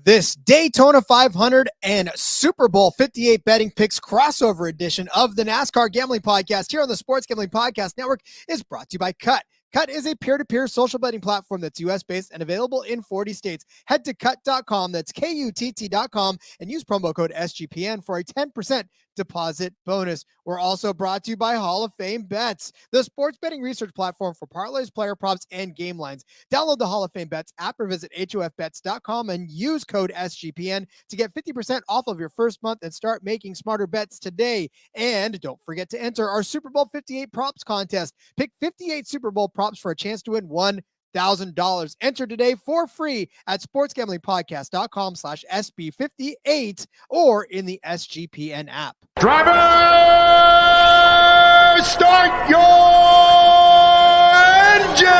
This Daytona 500 and Super Bowl 58 betting picks crossover edition of the NASCAR Gambling Podcast here on the Sports Gambling Podcast Network is brought to you by KUTT. KUTT is a peer-to-peer social betting platform that's U.S.-based and available in 40 states. Head to KUTT.com, that's KUTT.com, and use promo code SGPN for a 10% deposit bonus. We're also brought to you by Hall of Fame Bets, the sports betting research platform for parlays, player props, and game lines. Download the Hall of Fame Bets app or visit HOFBets.com and use code SGPN to get 50% off of your first month and start making smarter bets today. And don't forget to enter our Super Bowl 58 props contest. Pick 58 Super Bowl props for a chance to win $1,000. Enter today for free at sportsgamblingpodcast.com/SB58 or in the SGPN app. Driver, start your engine!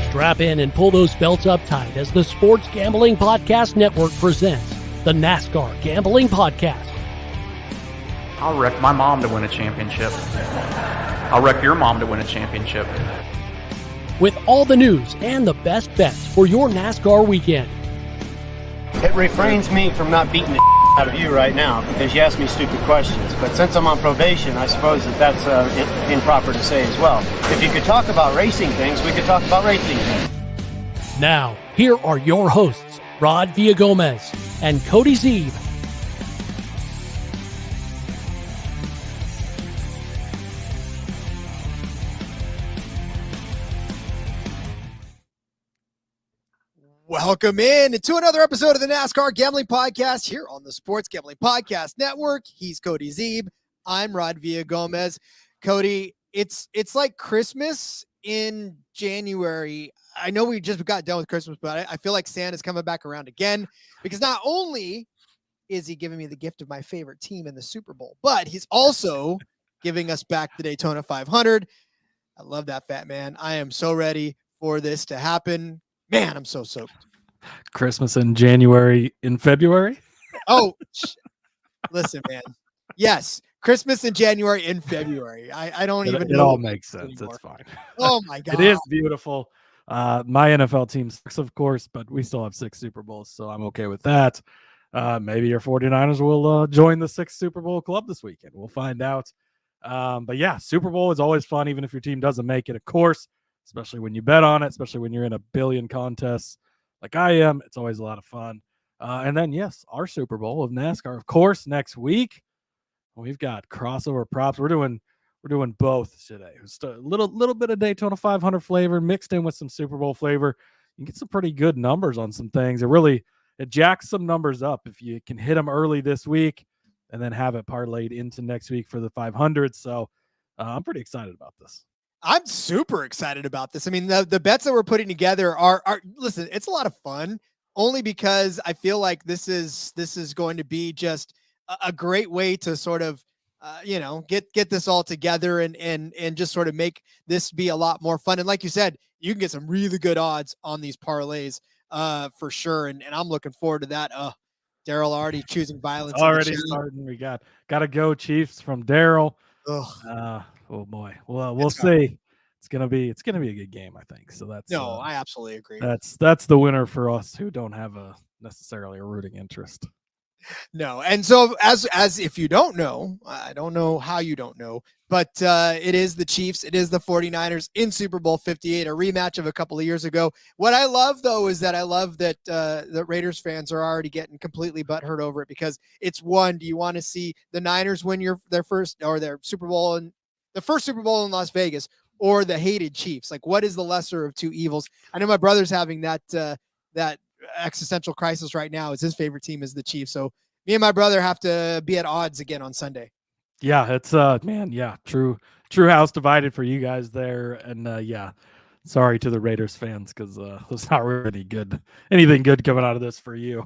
Strap in and pull those belts up tight as the Sports Gambling Podcast Network presents the NASCAR Gambling Podcast. I'll wreck my mom to win a championship. I'll wreck your mom to win a championship. With all the news and the best bets for your NASCAR weekend. It refrains me from not beating the out of you right now because you ask me stupid questions. But since I'm on probation, I suppose that's improper to say as well. If you could talk about racing things, we could talk about racing things. Now, here are your hosts, Rod Villagomez and Cody Zeeb. Welcome in to another episode of the NASCAR Gambling Podcast here on the Sports Gambling Podcast Network. He's Cody Zeeb. I'm Rod Villagomez. Cody, it's like Christmas in January. I know we just got done with Christmas, but I feel like Santa's coming back around again because not only is he giving me the gift of my favorite team in the Super Bowl, but he's also giving us back the Daytona 500. I love that, fat man. I am so ready for this to happen. Man, I'm so soaked. Christmas in January, in February? Oh, listen, man. Yes, Christmas in January, in February. I don't even know. It all makes sense. Anymore. It's fine. Oh, my God. It is beautiful. My NFL team sucks, of course, but we still have 6 Super Bowls, so I'm okay with that. Maybe your 49ers will join the 6th Super Bowl club this weekend. We'll find out. But yeah, Super Bowl is always fun, even if your team doesn't make it, of course. Especially when you bet on it, especially when you're in a billion contests like I am. It's always a lot of fun. And then, yes, our Super Bowl of NASCAR, of course, next week. We've got crossover props. We're doing both today. Just a little bit of Daytona 500 flavor mixed in with some Super Bowl flavor. You can get some pretty good numbers on some things. It jacks some numbers up if you can hit them early this week and then have it parlayed into next week for the 500. So I'm pretty excited about this. I'm super excited about this. I mean, the bets that we're putting together are listen, it's a lot of fun only because I feel like this is going to be just a great way to sort of, get this all together and just sort of make this be a lot more fun. And like you said, you can get some really good odds on these parlays for sure. And I'm looking forward to that. Daryl already choosing violence. It's already starting. We got to go Chiefs from Daryl. Oh boy. Well, we'll see. It's gonna be a good game, I think. So that's I absolutely agree. That's the winner for us who don't have necessarily a rooting interest. No, and so as if you don't know, I don't know how you don't know, but it is the Chiefs, it is the 49ers in Super Bowl 58, a rematch of a couple of years ago. What I love though is that the Raiders fans are already getting completely butthurt over it because it's one. Do you want to see the Niners win their first or their Super Bowl and the first Super Bowl in Las Vegas, or the hated Chiefs? Like, what is the lesser of two evils? I know my brother's having that existential crisis right now. Is his favorite team is the Chiefs. So me and my brother have to be at odds again on Sunday. Yeah, it's true house divided for you guys there. And sorry to the Raiders fans because there's not really anything good coming out of this for you.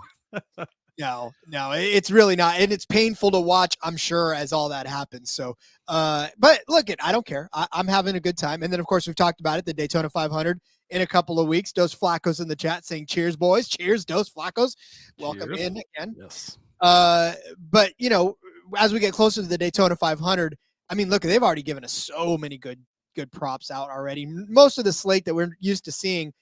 No, it's really not. And it's painful to watch, I'm sure, as all that happens. So, but look, I don't care. I'm having a good time. And then, of course, we've talked about it. The Daytona 500 in a couple of weeks. Dos Flacos in the chat saying, cheers, boys. Cheers, Dos Flacos. Welcome in again. Yes. But, as we get closer to the Daytona 500, I mean, look, they've already given us so many good props out already. Most of the slate that we're used to seeing,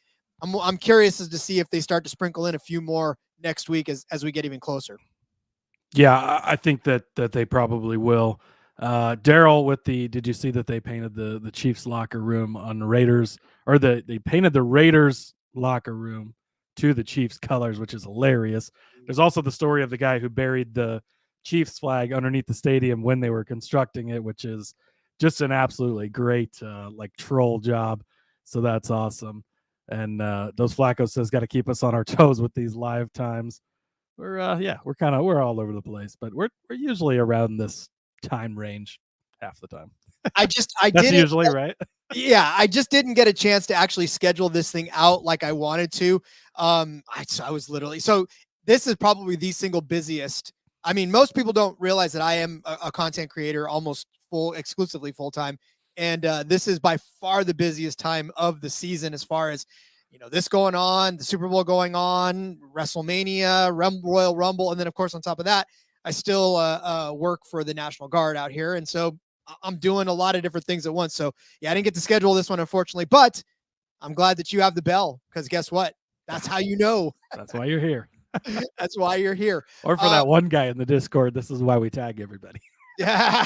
I'm curious as to see if they start to sprinkle in a few more next week as we get even closer. Yeah, I think that they probably will. Daryl, did you see that they painted the Chiefs locker room on the Raiders, or they painted the Raiders locker room to the Chiefs colors, which is hilarious. There's also the story of the guy who buried the Chiefs flag underneath the stadium when they were constructing it, which is just an absolutely great troll job. So that's awesome. And Dos Flacos says got to keep us on our toes with these live times. We're all over the place, but we're usually around this time range half the time. That's usually right. Yeah, I just didn't get a chance to actually schedule this thing out like I wanted to. I was literally, so this is probably the single busiest. I mean, most people don't realize that I am a content creator, almost exclusively full-time. And this is by far the busiest time of the season as far as, this going on, the Super Bowl going on, WrestleMania, Royal Rumble. And then, of course, on top of that, I still work for the National Guard out here. And so I'm doing a lot of different things at once. So, yeah, I didn't get to schedule this one, unfortunately. But I'm glad that you have the bell, because guess what? That's how you know. That's why you're here. That's why you're here. Or for that one guy in the Discord, this is why we tag everybody. Yeah.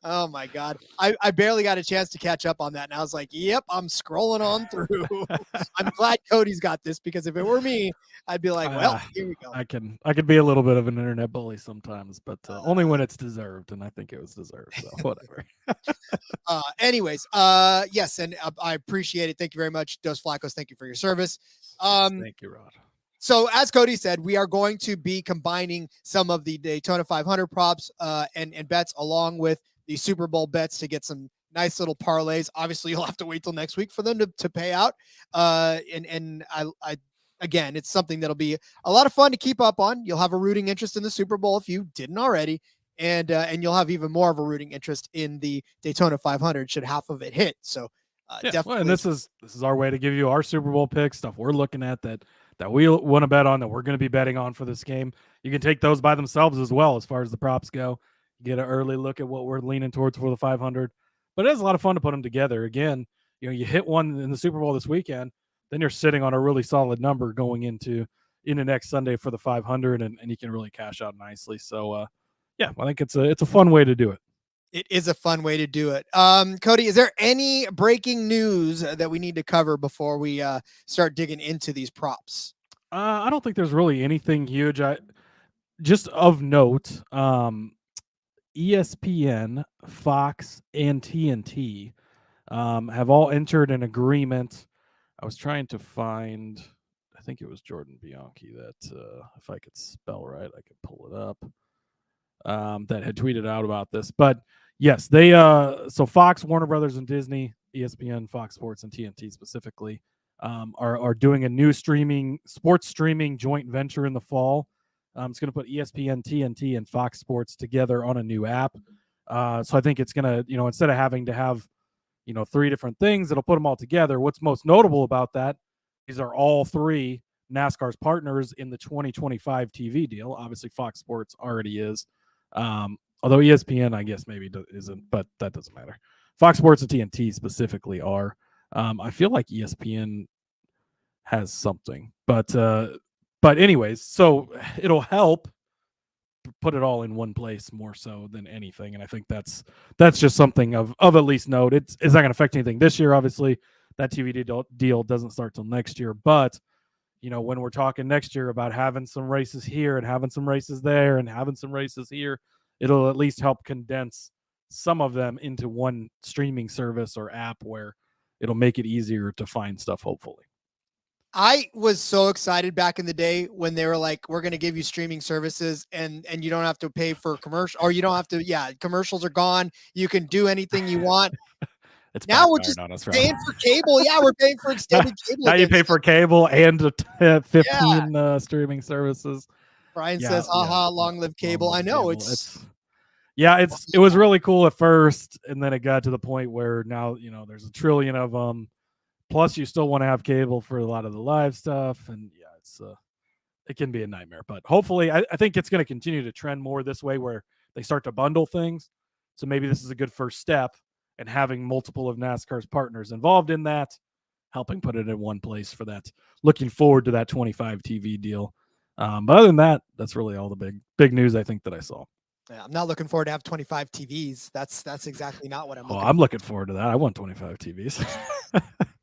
Oh my God. I barely got a chance to catch up on that. And I was like, yep, I'm scrolling on through. I'm glad Cody's got this, because if it were me, I'd be like, well, here we go. I can be a little bit of an internet bully sometimes, but only when it's deserved. And I think it was deserved. So whatever. Anyways, yes. And I appreciate it. Thank you very much. Dos Flacos. Thank you for your service. Thank you, Rod. So as Cody said, we are going to be combining some of the Daytona 500 props and bets along with the Super Bowl bets to get some nice little parlays. Obviously, you'll have to wait till next week for them to pay out. And I again, it's something that'll be a lot of fun to keep up on. You'll have a rooting interest in the Super Bowl if you didn't already, and you'll have even more of a rooting interest in the Daytona 500 should half of it hit. So definitely. Well, and this is our way to give you our Super Bowl picks, stuff we're looking at that we want to bet on, that we're going to be betting on for this game. You can take those by themselves as well as far as the props go. You get an early look at what we're leaning towards for the 500. But it is a lot of fun to put them together. Again, you hit one in the Super Bowl this weekend, then you're sitting on a really solid number going into next Sunday for the 500, and you can really cash out nicely. So, I think it's a fun way to do it. It is a fun way to do it. Cody, is there any breaking news that we need to cover before we start digging into these props? I don't think there's really anything huge. Just of note, ESPN, Fox, and TNT have all entered an agreement. I was trying to find, I think it was Jordan Bianchi that, if I could spell right, I could pull it up. That had tweeted out about this, but yes, they so Fox, Warner Brothers, and Disney, ESPN, Fox Sports, and TNT specifically are doing a new sports streaming joint venture in the fall. It's going to put ESPN, TNT, and Fox Sports together on a new app. So I think it's going to, instead of having to have 3 different things, it'll put them all together. What's most notable about that, these are all 3 NASCAR's partners in the 2025 TV deal. Obviously, Fox Sports already is. Although ESPN, I guess maybe isn't, but that doesn't matter. Fox Sports and TNT specifically are. I feel like ESPN has something, but anyways, so it'll help put it all in one place more so than anything, and I think that's just something of at least note. It's not going to affect anything this year. Obviously, that TV deal doesn't start till next year, but when we're talking next year about having some races here and having some races there and having some races here, it'll at least help condense some of them into one streaming service or app where it'll make it easier to find stuff, hopefully. I was so excited back in the day when they were like, we're going to give you streaming services and you don't have to pay for commercial, or you don't have to, commercials are gone. You can do anything you want. It's now we're just paying for cable. Yeah, we're paying for extended cable. Now you pay for cable and 15 streaming services. Brian says, long live cable. I know it was really cool at first, and then it got to the point where now, there's a trillion of them. Plus, you still want to have cable for a lot of the live stuff, and yeah, it can be a nightmare. But hopefully, I think it's going to continue to trend more this way, where they start to bundle things. So maybe this is a good first step, and having multiple of NASCAR's partners involved in that, helping put it in one place for that. Looking forward to that 25 TV deal. But other than that, that's really all the big news I think that I saw. Yeah, I'm not looking forward to have 25 TVs. That's exactly not what I'm looking I'm looking forward to that. I want 25 TVs.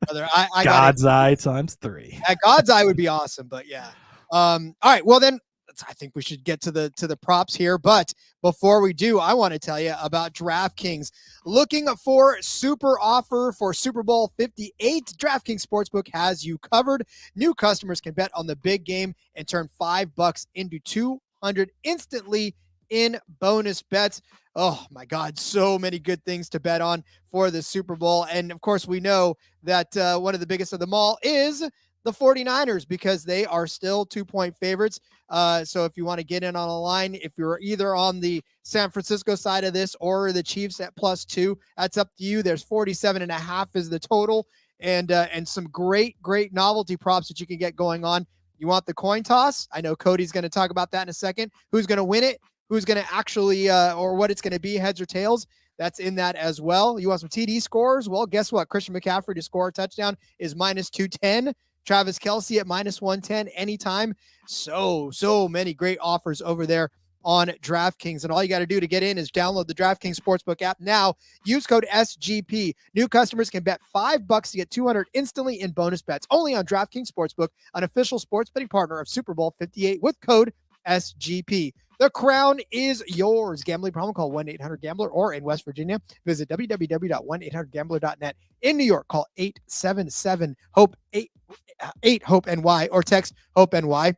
Brother, I God's eye times 3. At God's eye would be awesome, but yeah. All right. Well, then I think we should get to the props here. But before we do, I want to tell you about DraftKings. Looking for super offer for Super Bowl 58? DraftKings Sportsbook has you covered. New customers can bet on the big game and turn $5 into $200 instantly in bonus bets. Oh my God, so many good things to bet on for the Super Bowl. And of course, we know that one of the biggest of them all is the 49ers, because they are still 2-point favorites. So if you want to get in on a line, if you're either on the San Francisco side of this or the Chiefs at +2, that's up to you. There's 47.5 is the total, and some great novelty props that you can get going on. You want the coin toss? I know Cody's going to talk about that in a second. Who's going to win it? Who's going to actually, or what it's going to be, heads or tails? That's in that as well. You want some TD scores? Well, guess what? Christian McCaffrey to score a touchdown is -210. Travis Kelce at -110 anytime. So many great offers over there on DraftKings. And all you got to do to get in is download the DraftKings Sportsbook app now. Use code SGP. New customers can bet $5 to get $200 instantly in bonus bets. Only on DraftKings Sportsbook, an official sports betting partner of Super Bowl 58 with code SGP. The crown is yours. Gambling problem? Call 1-800-GAMBLER, or in West Virginia, visit www.1800gambler.net. In New York, call 877-HOPE-8-HOPE-NY, or text HOPE-NY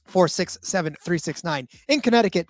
467-369. In Connecticut,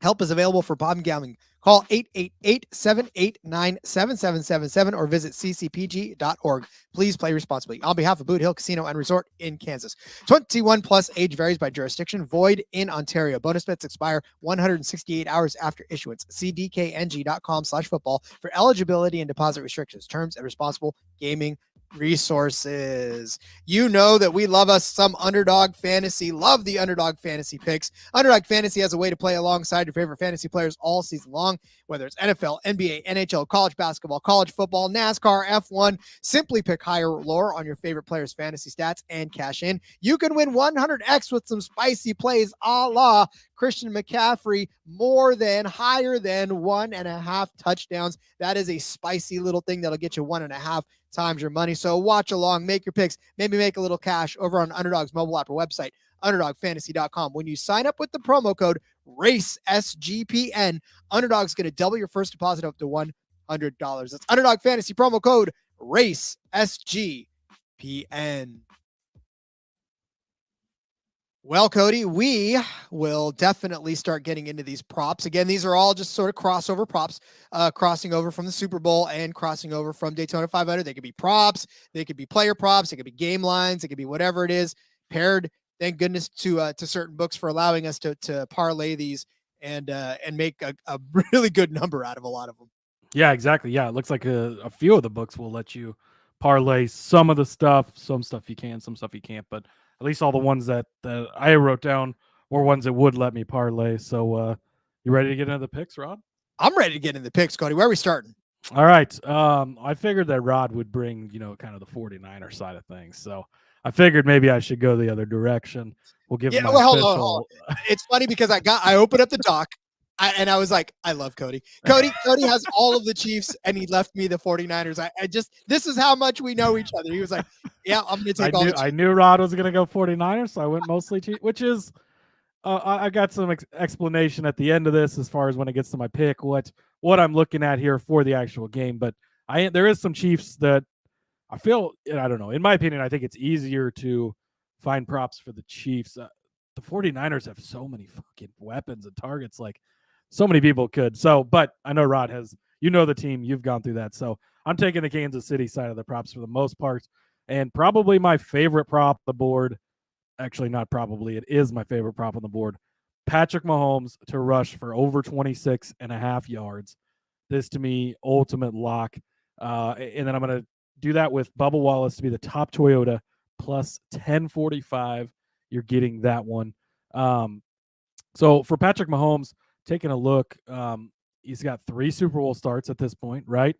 help is available for problem gambling. Call 888-789-7777 or visit ccpg.org. Please play responsibly. On behalf of Boot Hill Casino and Resort in Kansas. 21 plus, age varies by jurisdiction. Void in Ontario. Bonus bets expire 168 hours after issuance. See dkng.com/football for eligibility and deposit restrictions, terms, and responsible gaming resources. You know that we love us some Underdog Fantasy. Love the Underdog Fantasy picks. Underdog Fantasy has a way to play alongside your favorite fantasy players all season long, whether it's NFL, NBA, NHL, college basketball, college football, NASCAR, F1. Simply pick higher or lower on your favorite players' fantasy stats and cash in. You can win 100x with some spicy plays a la Christian McCaffrey, higher than 1.5 touchdowns. That is a spicy little thing that'll get you 1.5 times your money. So watch along, make your picks, maybe make a little cash over on Underdog's mobile app or website, underdogfantasy.com. When you sign up with the promo code RACESGPN, Underdog's going to double your first deposit up to $100. That's Underdog Fantasy promo code RACESGPN. Well, Cody, we will definitely start getting into these props. Again, these are all just sort of crossover props, crossing over from the Super Bowl and crossing over from Daytona 500. They could be props. They could be player props. They could be game lines. They could be whatever it is, paired, thank goodness, to certain books for allowing us to parlay these and make a really good number out of a lot of them. Yeah, exactly. Yeah, it looks like a few of the books will let you parlay some of the stuff. Some stuff you can, some stuff you can't. But at least all the ones that I wrote down were ones that would let me parlay. So you ready to get into the picks, Rod? I'm ready to get into the picks, Cody. Where are we starting? All right. I figured that Rod would bring, kind of the 49er side of things. So I figured maybe I should go the other direction. We'll give him my hold official... on. It's funny because I opened up the doc and I was like, I love Cody. Cody has all of the Chiefs and he left me the 49ers. This is how much we know each other. He was like, yeah, I'm going to take all the Chiefs. I knew Rod was going to go 49ers, so I went mostly Chiefs, which is, I got some explanation at the end of this as far as when it gets to my pick, what I'm looking at here for the actual game. But there is some Chiefs that I feel, I don't know, in my opinion, I think it's easier to find props for the Chiefs. The 49ers have so many fucking weapons and targets, like so many people could. So, but I know Rod has, the team, you've gone through that. So I'm taking the Kansas City side of the props for the most part. And probably my favorite prop on the board, actually not probably, it is my favorite prop on the board, Patrick Mahomes to rush for over 26.5 yards. This to me, ultimate lock. And then I'm going to Do that with Bubba Wallace to be the top Toyota plus 1045. You're getting that one. So for Patrick Mahomes, taking a look, he's got 3 Super Bowl starts at this point, right?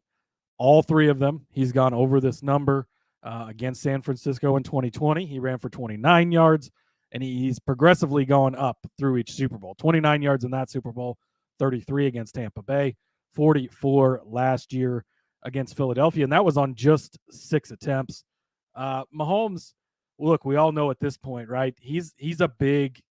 All 3 of them, he's gone over this number. Against San Francisco in 2020, he ran for 29 yards, and he's progressively going up through each Super Bowl. 29 yards in that Super Bowl, 33 against Tampa Bay, 44 last year against Philadelphia, and that was on just 6 attempts. Mahomes, look, we all know at this point, right? He's a big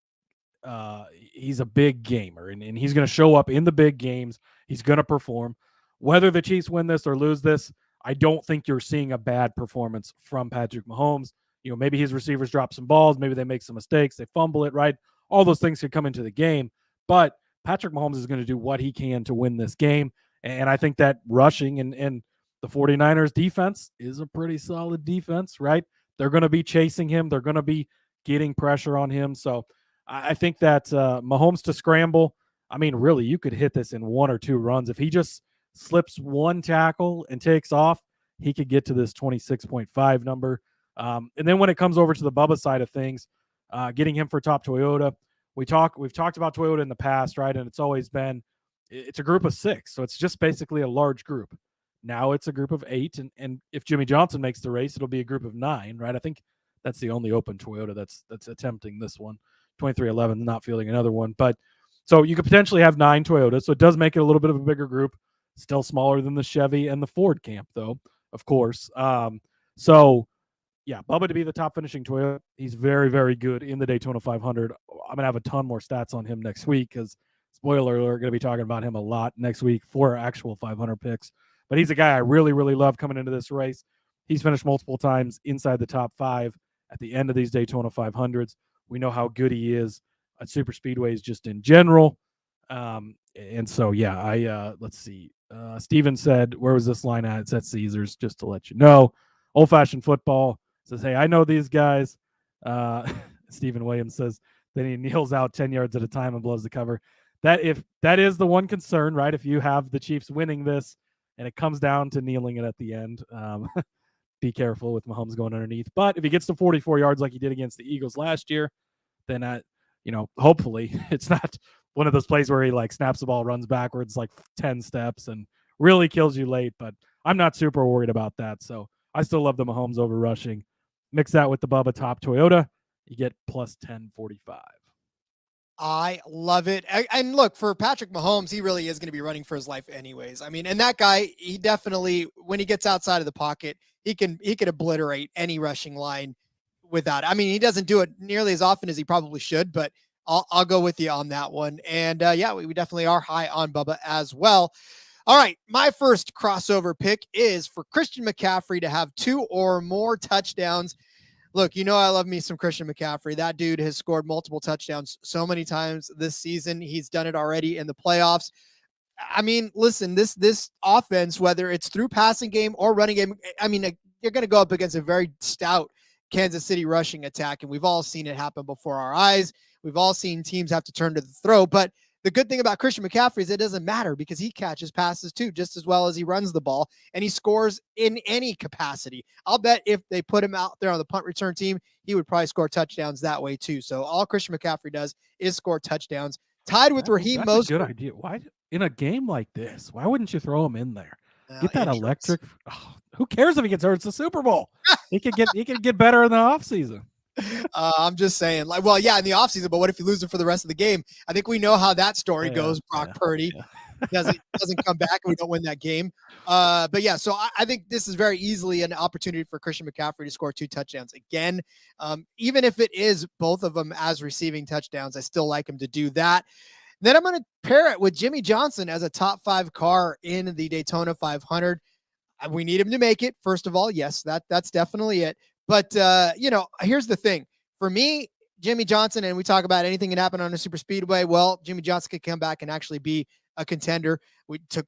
gamer, and he's going to show up in the big games. He's going to perform. Whether the Chiefs win this or lose this, I don't think you're seeing a bad performance from Patrick Mahomes. Maybe his receivers drop some balls, maybe they make some mistakes, they fumble it, right? All those things could come into the game, but Patrick Mahomes is going to do what he can to win this game, and I think that rushing and the 49ers defense is a pretty solid defense, right? They're going to be chasing him. They're going to be getting pressure on him. So I think that Mahomes to scramble, I mean, really, you could hit this in 1 or 2 runs. If he just slips 1 tackle and takes off, he could get to this 26.5 number. And then when it comes over to the Bubba side of things, getting him for top Toyota, we've talked about Toyota in the past, right? And it's always been, it's a group of 6. So it's just basically a large group. Now it's a group of 8. And if Jimmy Johnson makes the race, it'll be a group of 9, right? I think that's the only open Toyota that's attempting this one. 2311 not fielding another one. But so you could potentially have 9 Toyotas. So it does make it a little bit of a bigger group. Still smaller than the Chevy and the Ford camp, though, of course. So, yeah, Bubba to be the top finishing Toyota. He's very, very good in the Daytona 500. I'm going to have a ton more stats on him next week because, spoiler alert, going to be talking about him a lot next week for actual 500 picks. But he's a guy I really, really love coming into this race. He's finished multiple times inside the top 5 at the end of these Daytona 500s. We know how good he is at super speedways just in general. And so, yeah, let's see. Steven said, where was this line at? It's at Caesars, just to let you know. Old-fashioned football says, hey, I know these guys. Stephen Williams says, then he kneels out 10 yards at a time and blows the cover. That is the one concern, right? If you have the Chiefs winning this and it comes down to kneeling it at the end, be careful with Mahomes going underneath. But if he gets to 44 yards like he did against the Eagles last year, then hopefully it's not one of those plays where he like snaps the ball, runs backwards like 10 steps and really kills you late. But I'm not super worried about that. So I still love the Mahomes over rushing. Mix that with the Bubba top Toyota, you get plus 1045. I love it. And look, for Patrick Mahomes, he really is going to be running for his life anyways. I mean, and that guy, he definitely, when he gets outside of the pocket, he can obliterate any rushing line without. I mean, he doesn't do it nearly as often as he probably should, but I'll go with you on that one. And yeah, we definitely are high on Bubba as well. All right, my first crossover pick is for Christian McCaffrey to have 2 or more touchdowns. Look, I love me some Christian McCaffrey. That dude has scored multiple touchdowns so many times this season. He's done it already in the playoffs. I mean, listen, this offense, whether it's through passing game or running game, I mean, you're going to go up against a very stout Kansas City rushing attack, and we've all seen it happen before our eyes. We've all seen teams have to turn to the throw, but the good thing about Christian McCaffrey is it doesn't matter because he catches passes too, just as well as he runs the ball, and he scores in any capacity. I'll bet if they put him out there on the punt return team, he would probably score touchdowns that way too. So all Christian McCaffrey does is score touchdowns. Tied with Raheem Mostert. That's a good idea. Why in a game like this? Why wouldn't you throw him in there? Get that electric. Oh, who cares if he gets hurt? It's the Super Bowl. He could get better in the offseason. I'm just saying, in the offseason, but what if you lose it for the rest of the game? I think we know how that story goes. Brock Purdy doesn't come back and we don't win that game. But yeah, so I think this is very easily an opportunity for Christian McCaffrey to score 2 touchdowns again. Even if it is both of them as receiving touchdowns, I still like him to do that. Then I'm going to pair it with Jimmy Johnson as a top 5 car in the Daytona 500. We need him to make it. First of all, yes, that's definitely it. But, here's the thing. For me, Jimmy Johnson, and we talk about anything can happen on a super speedway. Well, Jimmy Johnson could come back and actually be a contender.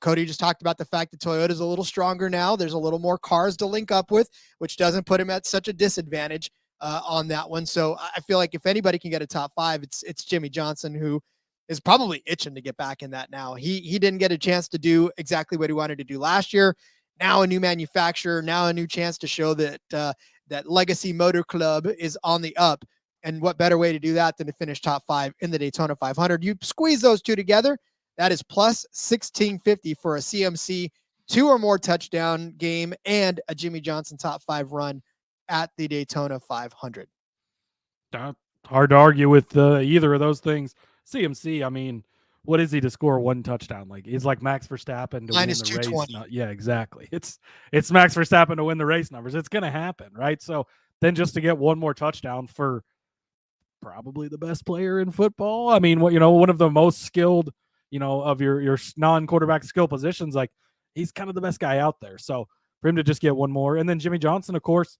Cody just talked about the fact that Toyota's a little stronger now. There's a little more cars to link up with, which doesn't put him at such a disadvantage on that one. So I feel like if anybody can get a top 5, it's Jimmy Johnson, who is probably itching to get back in that now. He didn't get a chance to do exactly what he wanted to do last year. now a new manufacturer, now a new chance to show that that Legacy Motor Club is on the up. And what better way to do that than to finish top 5 in the Daytona 500? You squeeze those two together, that is plus 1650 for a CMC 2 or more touchdown game and a Jimmy Johnson top 5 run at the Daytona 500. Hard to argue with either of those things. CMC, I mean, what is he to score 1 touchdown? Like, he's like Max Verstappen to Minus win the 220. race. Yeah, exactly. It's Max Verstappen to win the race numbers. It's going to happen, right? So then just to get 1 more touchdown for probably the best player in football. I mean, one of the most skilled, of your non-quarterback skill positions, like he's kind of the best guy out there. So for him to just get 1 more, and then Jimmy Johnson, of course,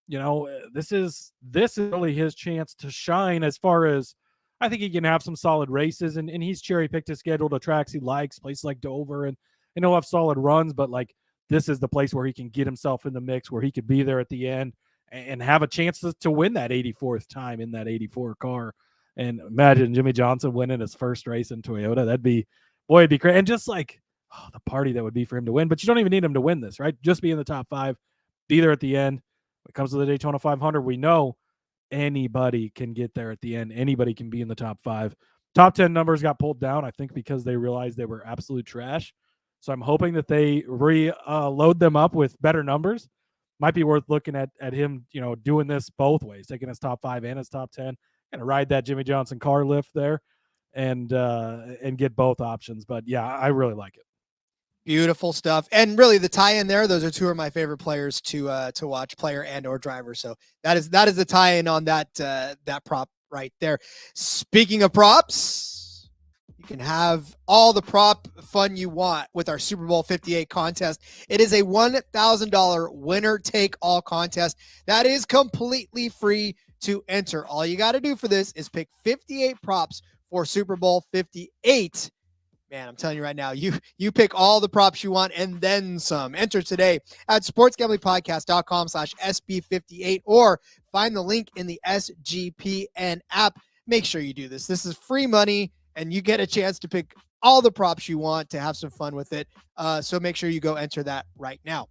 this is really his chance to shine as far as I think he can have some solid races, and he's cherry picked his schedule to tracks he likes, places like Dover, and he'll have solid runs, but like this is the place where he can get himself in the mix, where he could be there at the end and have a chance to win that 84th time in that 84 car. And imagine Jimmy Johnson winning his first race in Toyota. It'd be great. And just like the party that would be for him to win, but you don't even need him to win this, right? Just be in the top 5, be there at the end. When it comes to the Daytona 500, we know anybody can get there at the end. Anybody can be in the top 5. Top 10 numbers got pulled down, I think, because they realized they were absolute trash. So I'm hoping that they load them up with better numbers. Might be worth looking at him, doing this both ways, taking his top 5 and his top 10, and ride that Jimmy Johnson car lift there and get both options. But yeah, I really like it. Beautiful stuff. And really the tie-in there, those are 2 of my favorite players to watch, player and or driver. So that is the tie-in on that prop right there. Speaking of props, you can have all the prop fun you want with our Super Bowl 58 contest. It is a $1,000 winner take all contest that is completely free to enter. All you got to do for this is pick 58 props for Super Bowl 58. Man, I'm telling you right now, you pick all the props you want and then some. Enter today at sportsgamblingpodcast.com/SB58 or find the link in the SGPN app. Make sure you do this. This is free money, and you get a chance to pick all the props you want to have some fun with it. So make sure you go enter that right now.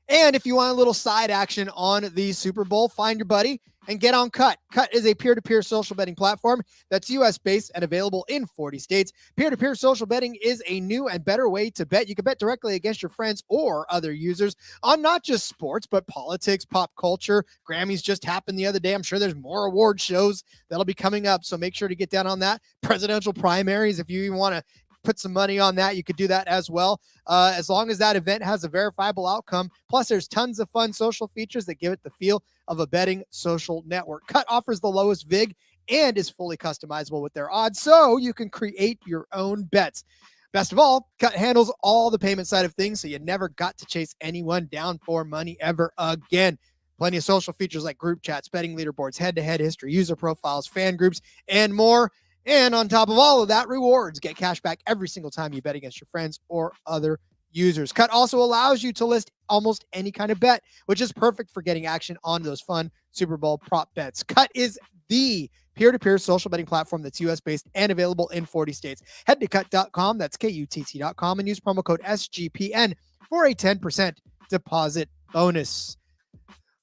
And if you want a little side action on the Super Bowl, find your buddy and get on KUTT. KUTT is a peer-to-peer social betting platform that's U.S.-based and available in 40 states. Peer-to-peer social betting is a new and better way to bet. You can bet directly against your friends or other users on not just sports, but politics, pop culture. Grammys just happened the other day. I'm sure there's more award shows that'll be coming up, so make sure to get down on that. Presidential primaries, if you even want to put some money on that, you could do that as well, as long as that event has a verifiable outcome. Plus, there's tons of fun social features that give it the feel of a betting social network. KUTT offers the lowest VIG and is fully customizable with their odds, so you can create your own bets. Best of all, KUTT handles all the payment side of things, so you never got to chase anyone down for money ever again. Plenty of social features like group chats, betting leaderboards, head-to-head history, user profiles, fan groups, and more. And on top of all of that, rewards. Get cash back every single time you bet against your friends or other users. KUTT also allows you to list almost any kind of bet, which is perfect for getting action on those fun Super Bowl prop bets. KUTT is the peer-to-peer social betting platform that's U.S.-based and available in 40 states. Head to KUTT.com, that's KUTT.com, and use promo code SGPN for a 10% deposit bonus.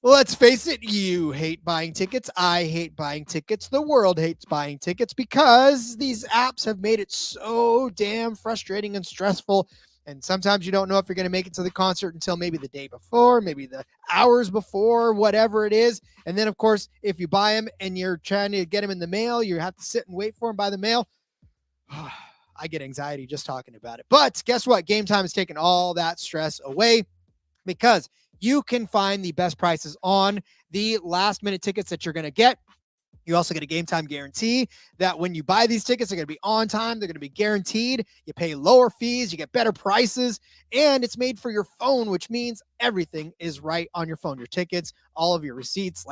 Let's face it, you hate buying tickets. I hate buying tickets. The world hates buying tickets because these apps have made it so damn frustrating and stressful. And sometimes you don't know if you're going to make it to the concert until maybe the day before, maybe the hours before, whatever it is. And then, of course, if you buy them and you're trying to get them in the mail, you have to sit and wait for them by the mail. I get anxiety just talking about it. But guess what? Gametime has taken all that stress away because you can find the best prices on the last minute tickets that you're going to get. You also get a Gametime guarantee that when you buy these tickets, they're going to be on time. They're going to be guaranteed. You pay lower fees. You get better prices. And it's made for your phone, which means everything is right on your phone. Your tickets, all of your receipts,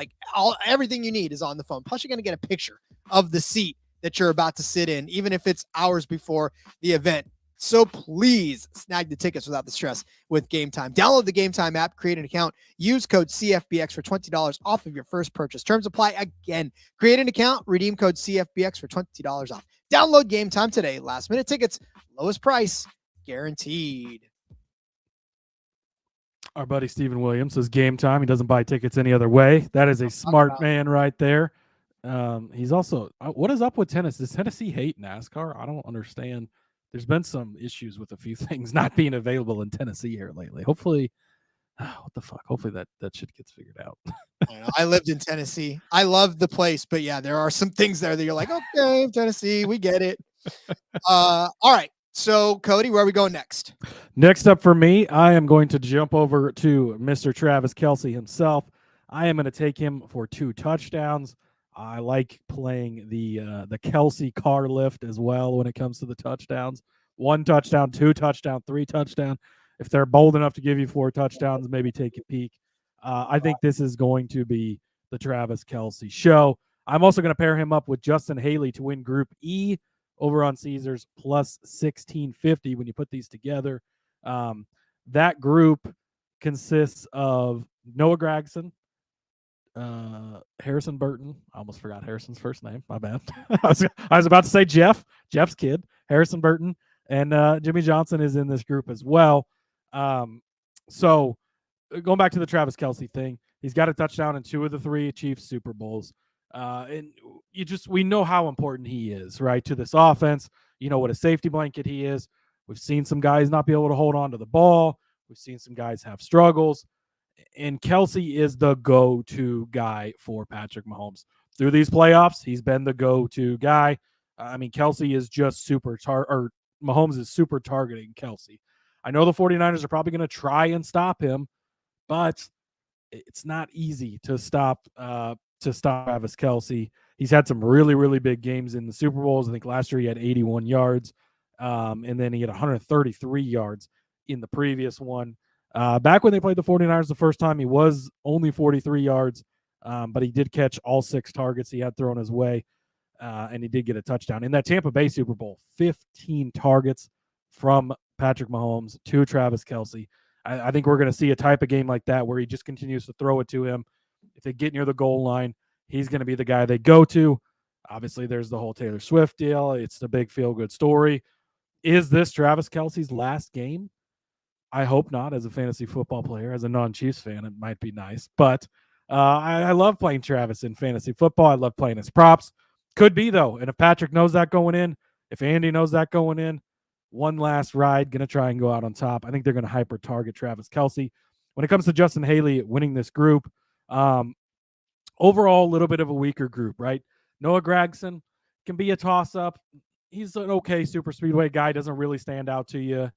everything you need is on the phone. Plus, you're going to get a picture of the seat that you're about to sit in, even if it's hours before the event. So please snag the tickets without the stress with Gametime. Download the Gametime app, create an account, use code CFBX for $20 off of your first purchase. Terms apply again. Create an account, redeem code CFBX for $20 off. Download Gametime today. Last minute tickets, lowest price, guaranteed. Our buddy Stephen Williams says Gametime. He doesn't buy tickets any other way. That is a smart man right there. He's also, what is up with Tennessee? Does Tennessee hate NASCAR? I don't understand. There's been some issues with a few things not being available in Tennessee here lately. Hopefully, what the fuck? Hopefully that shit gets figured out. I lived in Tennessee. I love the place, but yeah, there are some things there that you're like, okay, Tennessee, we get it. All right. So, Cody, where are we going next? Next up for me, I am going to jump over to Mr. Travis Kelce himself. I am going to take him for 2 touchdowns. I like playing the Kelce car lift as well when it comes to the touchdowns. 1 touchdown, 2 touchdown, 3 touchdown. If they're bold enough to give you 4 touchdowns, maybe take a peek. I think this is going to be the Travis Kelce show. I'm also going to pair him up with Justin Haley to win Group E over on Caesars plus 1650 when you put these together. That group consists of Noah Gragson, Harrison Burton. I almost forgot Harrison's first name. My bad. I was about to say Jeff's kid, Harrison Burton, and Jimmy Johnson is in this group as well. So going back to the Travis Kelce thing, he's got a touchdown in 2 of the 3 Chiefs Super Bowls. And we know how important he is, right, to this offense. You know what a safety blanket he is. We've seen some guys not be able to hold on to the ball. We've seen some guys have struggles. And Kelce is the go-to guy for Patrick Mahomes. Through these playoffs, he's been the go-to guy. Kelce is just Mahomes is super targeting Kelce. I know the 49ers are probably going to try and stop him, but it's not easy to stop Travis Kelce. He's had some really, really big games in the Super Bowls. I think last year he had 81 yards, and then he had 133 yards in the previous one. Back when they played the 49ers the first time, he was only 43 yards, but he did catch all 6 targets he had thrown his way, and he did get a touchdown. In that Tampa Bay Super Bowl, 15 targets from Patrick Mahomes to Travis Kelce. I think we're going to see a type of game like that where he just continues to throw it to him. If they get near the goal line, he's going to be the guy they go to. Obviously, there's the whole Taylor Swift deal. It's the big feel-good story. Is this Travis Kelce's last game? I hope not. As a fantasy football player, as a non-Chiefs fan, it might be nice. But I love playing Travis in fantasy football. I love playing his props. Could be, though. And if Patrick knows that going in, if Andy knows that going in, one last ride, going to try and go out on top. I think they're going to hyper-target Travis Kelce. When it comes to Justin Haley winning this group, overall, a little bit of a weaker group, right? Noah Gragson can be a toss-up. He's an okay super speedway guy, doesn't really stand out to you.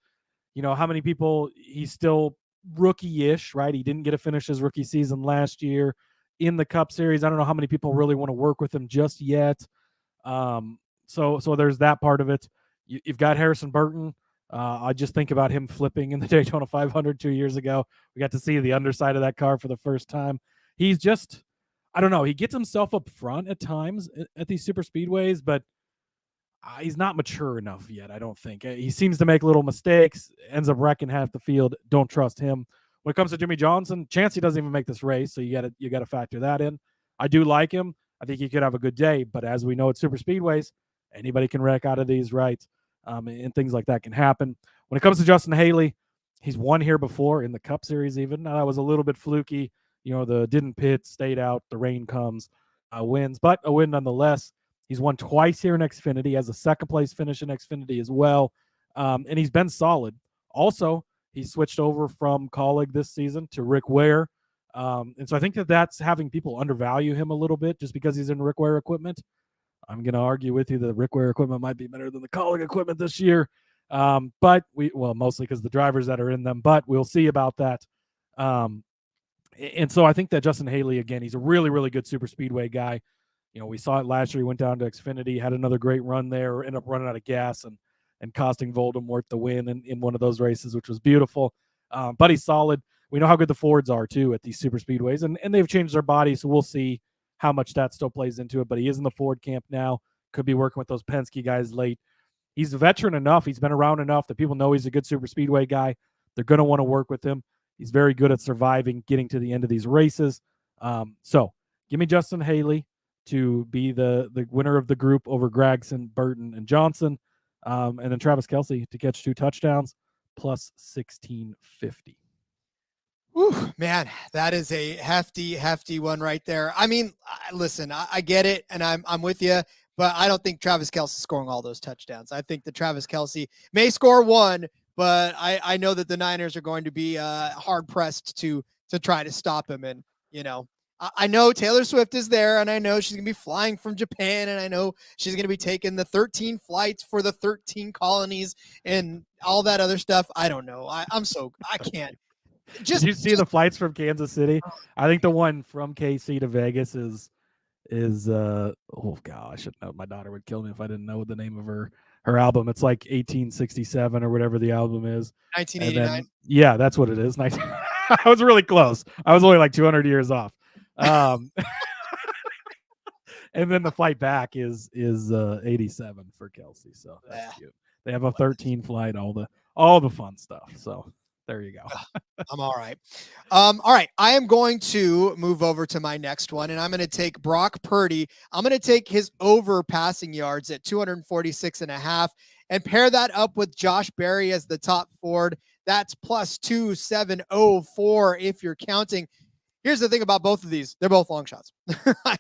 You know, how many people, he's still rookie-ish, right? He didn't get to finish his rookie season last year in the Cup Series. I don't know how many people really want to work with him just yet. So there's that part of it. You've got Harrison Burton. I just think about him flipping in the Daytona 500 2 years ago. We got to see the underside of that car for the first time. He's just, I don't know, he gets himself up front at times at these super speedways, but he's not mature enough yet, I don't think. He seems to make little mistakes, ends up wrecking half the field. Don't trust him. When it comes to Jimmy Johnson, chance he doesn't even make this race, so you got to factor that in. I do like him. I think he could have a good day, but as we know at super speedways, anybody can wreck out of these, right? And things like that can happen. When it comes to Justin Haley, he's won here before in the Cup Series even. Now, that was a little bit fluky. You know, the didn't pit, stayed out, the rain comes, wins, but a win nonetheless. He's won twice here in Xfinity, has a second-place finish in Xfinity as well, and he's been solid. Also, he switched over from colleague this season to Rick Ware, and so I think that's having people undervalue him a little bit just because he's in Rick Ware equipment. I'm going to argue with you that Rick Ware equipment might be better than the colleague equipment this year, but mostly because the drivers that are in them, but we'll see about that. And so I think that Justin Haley, again, he's a really, really good super speedway guy. You know, we saw it last year. He went down to Xfinity, had another great run there, ended up running out of gas and costing Voldemort the win in one of those races, which was beautiful. But he's solid. We know how good the Fords are, too, at these super speedways, and they've changed their body, so we'll see how much that still plays into it. But he is in the Ford camp now. Could be working with those Penske guys late. He's a veteran enough. He's been around enough that people know he's a good super speedway guy. They're going to want to work with him. He's very good at surviving, getting to the end of these races. So give me Justin Haley to be the winner of the group over Gragson, Burton, and Johnson. And then Travis Kelce to catch 2 touchdowns plus 1650. Whew, man, that is a hefty one right there. I mean, listen, I get it, and I'm with you, but I don't think Travis Kelce is scoring all those touchdowns. I think that Travis Kelce may score one, but I know that the Niners are going to be hard pressed to try to stop him. And I know Taylor Swift is there, and I know she's gonna be flying from Japan, and I know she's gonna be taking the 13 flights for the 13 colonies and all that other stuff. I don't know. I can't. Did you see the flights from Kansas City? I think the one from KC to Vegas is oh god, I should know. My daughter would kill me if I didn't know the name of her album. It's like 1867 or whatever the album is. 1989. Yeah, that's what it is. I was really close. I was only like 200 years off. And then the flight back is 87 for Kelce. So that's cute. They have a 13 flight, all the fun stuff. So there you go. I'm all right. All right. I am going to move over to my next one, and I'm going to take Brock Purdy. I'm going to take his over passing yards at 246.5 and pair that up with Josh Berry as the top forward. That's plus 2,704 if you're counting. Here's the thing about both of these. They're both long shots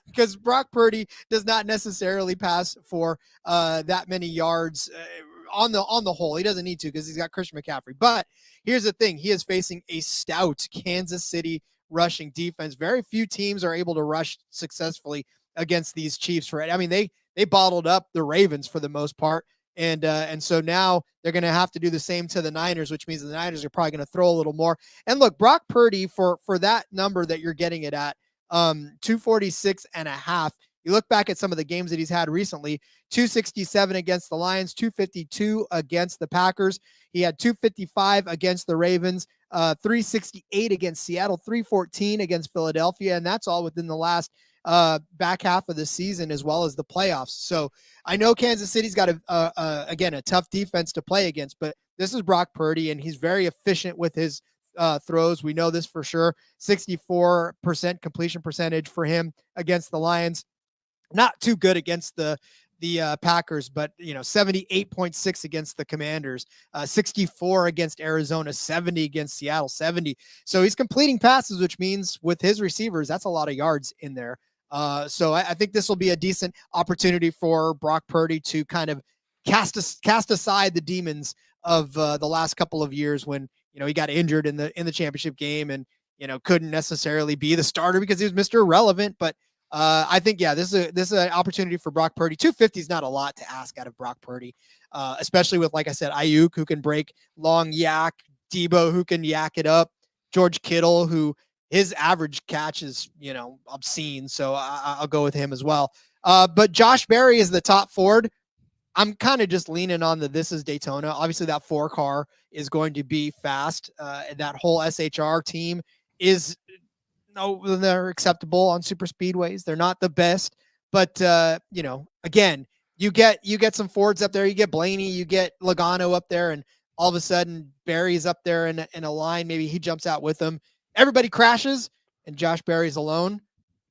because Brock Purdy does not necessarily pass for that many yards on the whole. He doesn't need to because he's got Christian McCaffrey. But here's the thing. He is facing a stout Kansas City rushing defense. Very few teams are able to rush successfully against these Chiefs. Right? I mean, they bottled up the Ravens for the most part. And so now they're going to have to do the same to the Niners, which means the Niners are probably going to throw a little more. And look, Brock Purdy for that number that you're getting it at 246.5. You look back at some of the games that he's had recently, 267 against the Lions, 252 against the Packers. He had 255 against the Ravens, 368 against Seattle, 314 against Philadelphia. And that's all within the last back half of the season as well as the playoffs. So I know Kansas City's got a tough defense to play against, but this is Brock Purdy and he's very efficient with his throws. We know this for sure. 64% completion percentage for him against the Lions. Not too good against the Packers, but 78.6 against the Commanders, 64 against Arizona, 70 against Seattle, 70. So he's completing passes, which means with his receivers, that's a lot of yards in there. So I think this will be a decent opportunity for Brock Purdy to kind of cast aside the demons of the last couple of years when he got injured in the championship game and couldn't necessarily be the starter because he was Mr. Irrelevant. But I think this is an opportunity for Brock Purdy. 250 is not a lot to ask out of Brock Purdy, especially with, like I said, Ayuk who can break long yak, Debo who can yak it up, George Kittle who his average catch is obscene, so I'll go with him as well. But Josh Berry is the top forward. I'm kind of just leaning on this is Daytona. Obviously, that 4 car is going to be fast. And that whole SHR team is they're acceptable on super speedways. They're not the best, but again, you get some Fords up there. You get Blaney, you get Logano up there, and all of a sudden Berry's up there in a line. Maybe he jumps out with them. Everybody crashes, and Josh Berry's alone.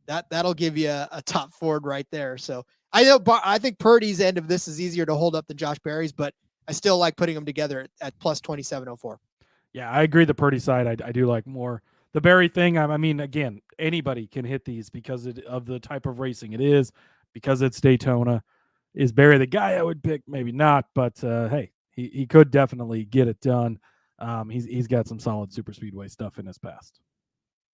That'll give you a top Ford right there. So I think Purdy's end of this is easier to hold up than Josh Berry's, but I still like putting them together at plus 2,704. Yeah, I agree. The Purdy side, I do like more. The Berry thing, I mean, again, anybody can hit these because of the type of racing it is, because it's Daytona. Is Berry the guy I would pick? Maybe not, but hey, he could definitely get it done. He's got some solid super speedway stuff in his past.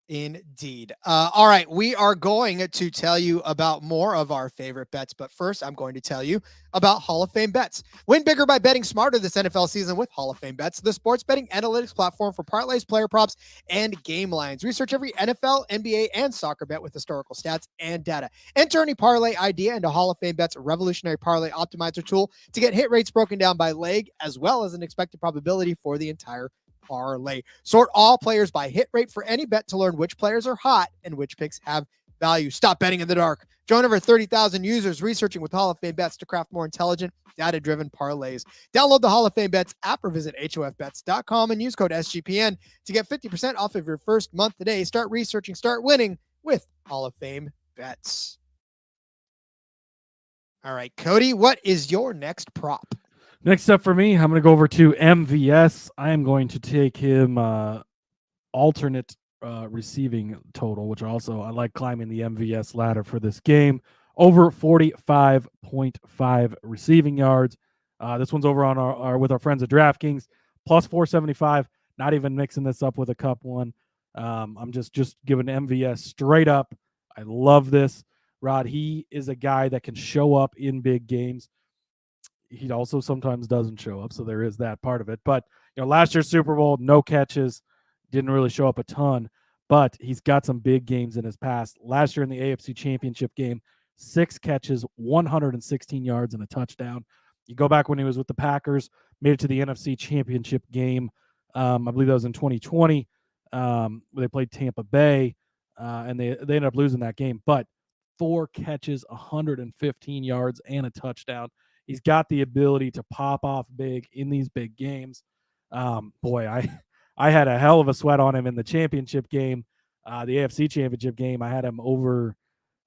Indeed. All right. We are going to tell you about more of our favorite bets, but first I'm going to tell you about Hall of Fame Bets. Win bigger by betting smarter this NFL season with Hall of Fame Bets, the sports betting analytics platform for parlays, player props, and game lines. Research every NFL, NBA, and soccer bet with historical stats and data. Enter any parlay idea into Hall of Fame Bets, a revolutionary parlay optimizer tool to get hit rates broken down by leg, as well as an expected probability for the entire parlay. Sort all players by hit rate for any bet to learn which players are hot and which picks have value. Stop betting in the dark. Join over 30,000 users researching with Hall of Fame Bets to craft more intelligent, data-driven parlays. Download the Hall of Fame Bets app or visit hofbets.com and use code SGPN to get 50% off of your first month today. Start researching, start winning with Hall of Fame Bets. All right, Cody, what is your next prop? Next up for me, I'm going to go over to MVS. I am going to take him alternate receiving total, which also I like climbing the MVS ladder for this game. Over 45.5 receiving yards. This one's over on our with our friends at Draftkings, plus 475. Not even mixing this up with a cup one. I'm just giving MVS straight up. I love this. Rod, he is a guy that can show up in big games. He also sometimes doesn't show up, so there is that part of it. But last year's Super Bowl, no catches, didn't really show up a ton, but he's got some big games in his past. Last year in the AFC Championship game, 6 catches, 116 yards, and a touchdown. You go back when he was with the Packers, made it to the NFC Championship game. I believe that was in 2020. Where they played Tampa Bay, and they ended up losing that game. But 4 catches, 115 yards, and a touchdown. He's got the ability to pop off big in these big games. Boy, I had a hell of a sweat on him in the championship game, the AFC Championship game. I had him over,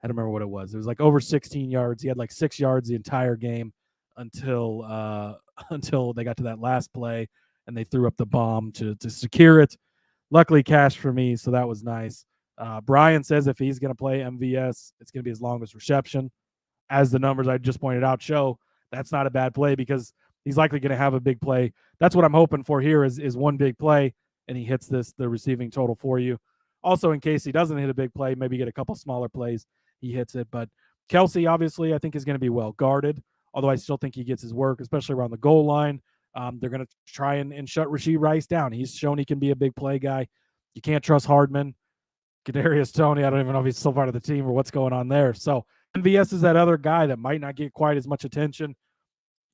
I don't remember what it was. It was like over 16 yards. He had like 6 yards the entire game until they got to that last play and they threw up the bomb to secure it. Luckily cashed for me, so that was nice. Brian says if he's going to play MVS, it's going to be his longest reception. As the numbers I just pointed out show, that's not a bad play because he's likely going to have a big play. That's what I'm hoping for here is one big play, and he hits the receiving total for you. Also, in case he doesn't hit a big play, maybe get a couple smaller plays, he hits it. But Kelce, obviously, I think is going to be well guarded, although I still think he gets his work, especially around the goal line. They're going to try and shut Rashee Rice down. He's shown he can be a big play guy. You can't trust Hardman. Kadarius Toney, I don't even know if he's still part of the team or what's going on there. So MVS is that other guy that might not get quite as much attention.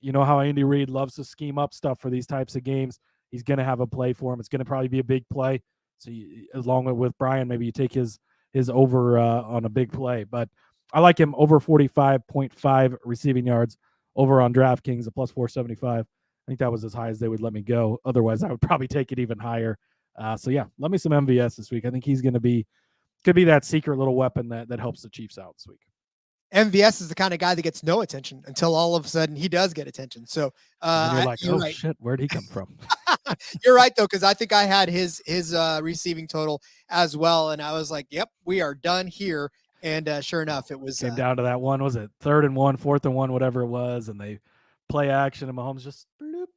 You know how Andy Reid loves to scheme up stuff for these types of games. He's going to have a play for him. It's going to probably be a big play. So along with Brian, maybe you take his over on a big play. But I like him over 45.5 receiving yards over on DraftKings, a plus 475. I think that was as high as they would let me go. Otherwise, I would probably take it even higher. So yeah, let me some MVS this week. I think he's going to could be that secret little weapon that helps the Chiefs out this week. MVS is the kind of guy that gets no attention until all of a sudden he does get attention. So you're like, you're oh right. Shit, where'd he come from? You're right though, because I think I had his receiving total as well, and I was like, yep, we are done here. And sure enough, it was came down to that one. Was it 3rd and 1, 4th and 1, whatever it was, and they play action, and Mahomes just bloop.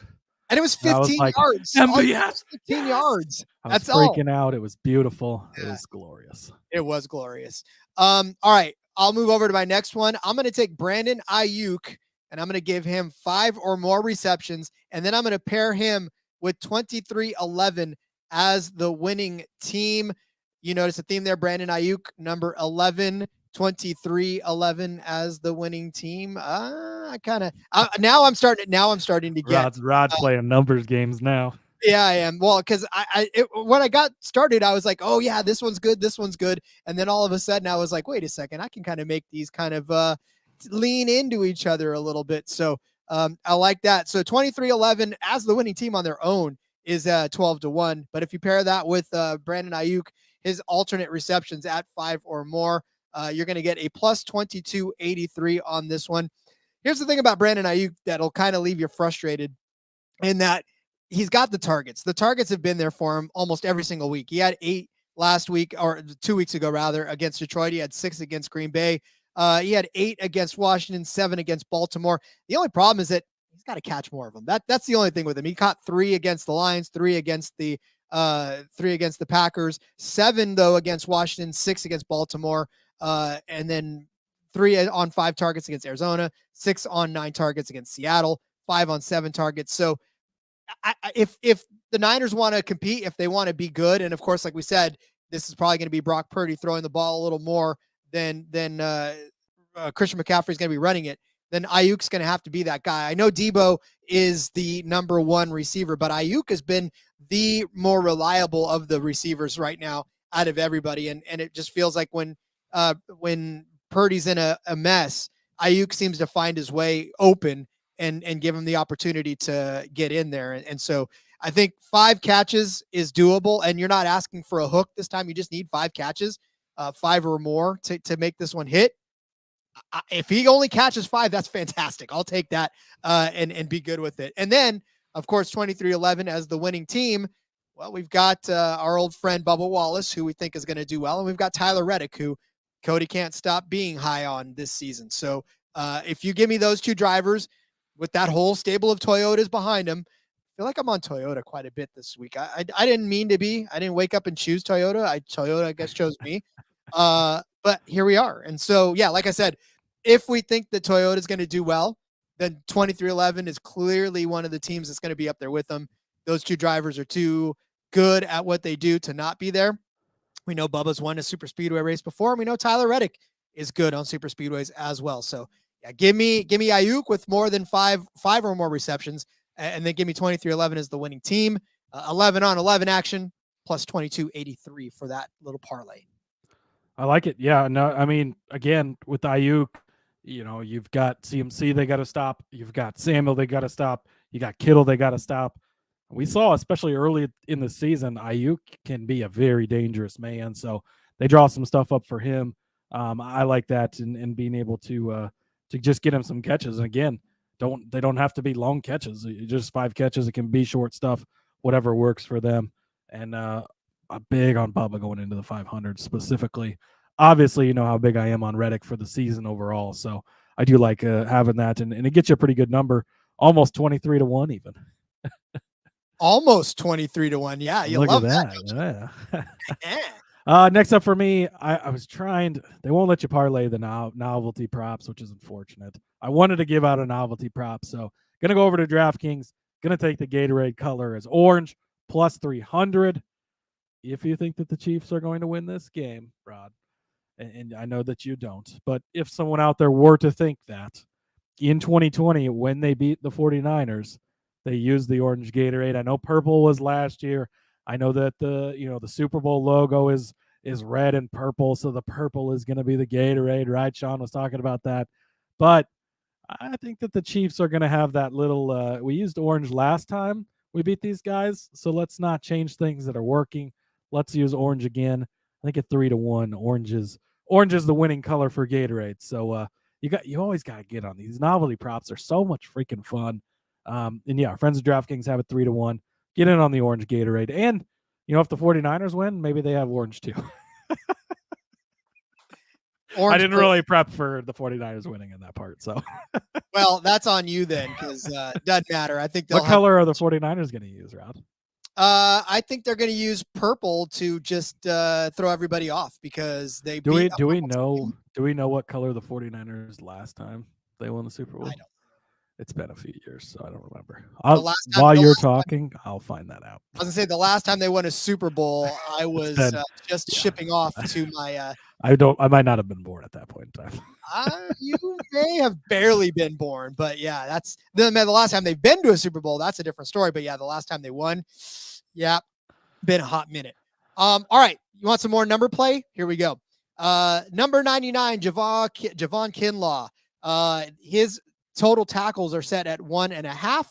And it was 15 yards. MVS. 15 yards. That's freaking out. It was beautiful. Yeah. It was glorious. It was glorious. All right. I'll move over to my next one. I'm going to take Brandon Ayuk, and I'm going to give him 5 or more receptions, and then I'm going to pair him with 23-11 as the winning team. You notice a theme there, Brandon Ayuk, number 11, 23-11 as the winning team. Now I'm starting to get Rod's playing numbers games now. Yeah, I am. Well, because when I got started, I was like, oh yeah, this one's good. And then all of a sudden I was like, wait a second, I can kind of make these kind of lean into each other a little bit. So I like that. So 23-11 as the winning team on their own is 12-1. But if you pair that with Brandon Ayuk, his alternate receptions at 5 or more, you're going to get a plus 2283 on this one. Here's the thing about Brandon Ayuk that'll kind of leave you frustrated in that he's got the targets. The targets have been there for him almost every single week. He had 8 last week, or 2 weeks ago, rather, against Detroit. He had 6 against Green Bay. He had 8 against Washington, 7 against Baltimore. The only problem is that he's got to catch more of them. That's the only thing with him. He caught 3 against the Lions, 3 against the Packers, 7 though against Washington, 6 against Baltimore, and then 3 on 5 targets against Arizona, 6 on 9 targets against Seattle, 5 on 7 targets. So if the Niners want to compete, if they want to be good, and of course, like we said, this is probably going to be Brock Purdy throwing the ball a little more than Christian McCaffrey is going to be running it, then Ayuk's going to have to be that guy. I know Debo is the number 1 receiver, but Ayuk has been the more reliable of the receivers right now out of everybody. And it just feels like when Purdy's in a mess, Ayuk seems to find his way open and give him the opportunity to get in there. And so I think 5 catches is doable, and you're not asking for a hook this time. You just need 5 catches, 5 or more to make this one hit. If he only catches 5, that's fantastic. I'll take that and be good with it. And then, of course, 23-11 as the winning team. Well, we've got our old friend Bubba Wallace, who we think is going to do well, and we've got Tyler Reddick, who Cody can't stop being high on this season. So if you give me those two drivers with that whole stable of Toyotas behind them, I feel like I'm on Toyota quite a bit this week. I didn't mean to be. I didn't wake up and choose Toyota. Toyota, I guess, chose me. But here we are. And so, yeah, like I said, if we think that Toyota is going to do well, then 2311 is clearly one of the teams that's going to be up there with them. Those two drivers are too good at what they do to not be there. We know Bubba's won a super speedway race before, and we know Tyler Reddick is good on super speedways as well. So yeah, give me Ayuk with more than five or more receptions, and then give me 2311 as the winning team. 11 on 11 action plus 2283 for that little parlay. I like it. Yeah. No, I mean, again, with Ayuk, you've got CMC, they got to stop. You've got Samuel, they got to stop. You got Kittle, they got to stop. We saw, especially early in the season, Ayuk can be a very dangerous man. So they draw some stuff up for him. I like that, and being able to just get him some catches. And again, they don't have to be long catches. Just 5 catches. It can be short stuff, whatever works for them. And I'm big on Bubba going into the 500 specifically. Obviously, you know how big I am on Reddick for the season overall. So I do like having that, and it gets you a pretty good number, almost 23-1 even. Almost 23-1. Yeah, you Look love at that. Yeah. Next up for me, I was trying. They won't let you parlay the novelty props, which is unfortunate. I wanted to give out a novelty prop, so gonna go over to DraftKings. Gonna take the Gatorade color as orange plus 300. If you think that the Chiefs are going to win this game, Rod, and I know that you don't, but if someone out there were to think that in 2020 when they beat the 49ers, they used the orange Gatorade. I know purple was last year. I know that the Super Bowl logo is red and purple, so the purple is going to be the Gatorade, right? Sean was talking about that. But I think that the Chiefs are going to have that little we used orange last time we beat these guys, so let's not change things that are working. Let's use orange again. I think at 3-1, orange is the winning color for Gatorade. So you always got to get on these novelty props. They're so much freaking fun. And yeah, our friends at DraftKings have it 3-1. Get in on the orange Gatorade. And, if the 49ers win, maybe they have orange too. I didn't really prep for the 49ers winning in that part. So, well, that's on you then, because it doesn't matter. I think what color are the 49ers going to use, Rod? I think they're going to use purple to just throw everybody off because they do we know what color the 49ers last time they won the Super Bowl? I don't. It's been a few years, so I don't remember. While you're talking, I'll find that out. I was gonna say the last time they won a Super Bowl, I was shipping off to my. I might not have been born at that point in time. You may have barely been born, but yeah, that's the last time they've been to a Super Bowl. That's a different story. But yeah, the last time they won, yeah, been a hot minute. All right, you want some more number play? Here we go. Number 99, Javon Kinlaw. His total tackles are set at 1.5.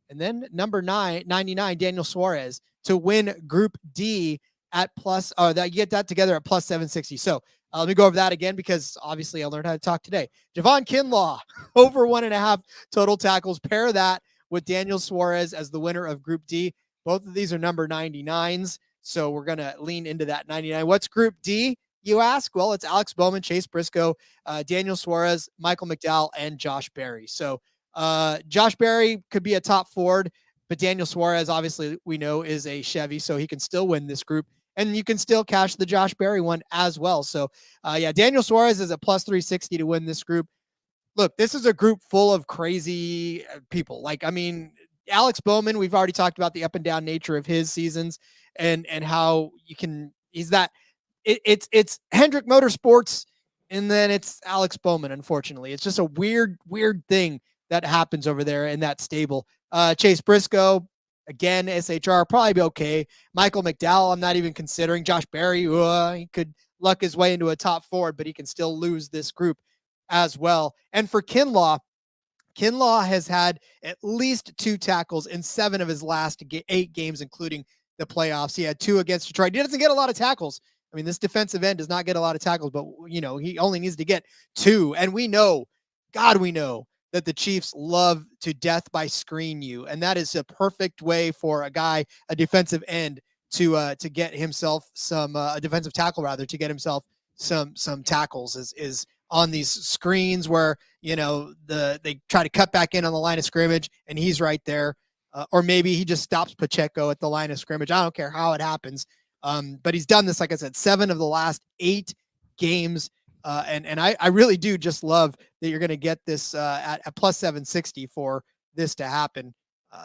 And then number 99, Daniel Suarez, to win Group D at plus, you get that together at plus 760. So let me go over that again because obviously I learned how to talk today. Javon Kinlaw, over 1.5 total tackles. Pair that with Daniel Suarez as the winner of Group D. Both of these are number 99s. So we're going to lean into that 99. What's Group D? You ask? Well, it's Alex Bowman, Chase Briscoe, Daniel Suarez, Michael McDowell, and Josh Berry. So Josh Berry could be a top Ford, but Daniel Suarez, obviously, we know is a Chevy, so he can still win this group. And you can still cash the Josh Berry one as well. So, Daniel Suarez is a plus 360 to win this group. Look, this is a group full of crazy people. Alex Bowman, we've already talked about the up and down nature of his seasons and how it's Hendrick Motorsports, and then it's Alex Bowman. Unfortunately, it's just a weird thing that happens over there in that stable. Chase Briscoe, again, SHR, probably be okay. Michael McDowell, I'm not even considering. Josh Berry, he could luck his way into a top Ford, but he can still lose this group as well. And for Kinlaw has had at least 2 tackles in 7 of his last 8 games, including the playoffs. He had 2 against Detroit. He doesn't get a lot of tackles. I mean, this defensive end does not get a lot of tackles, but, he only needs to get 2. And we know that the Chiefs love to death by screen you, and that is a perfect way for a defensive end, to get himself some a defensive tackle rather, to get himself some tackles is on these screens where they try to cut back in on the line of scrimmage and he's right there, or maybe he just stops Pacheco at the line of scrimmage. I don't care how it happens, but he's done this, like I said, 7 of the last 8 games. And I really do just love that you're going to get this at plus 760 for this to happen.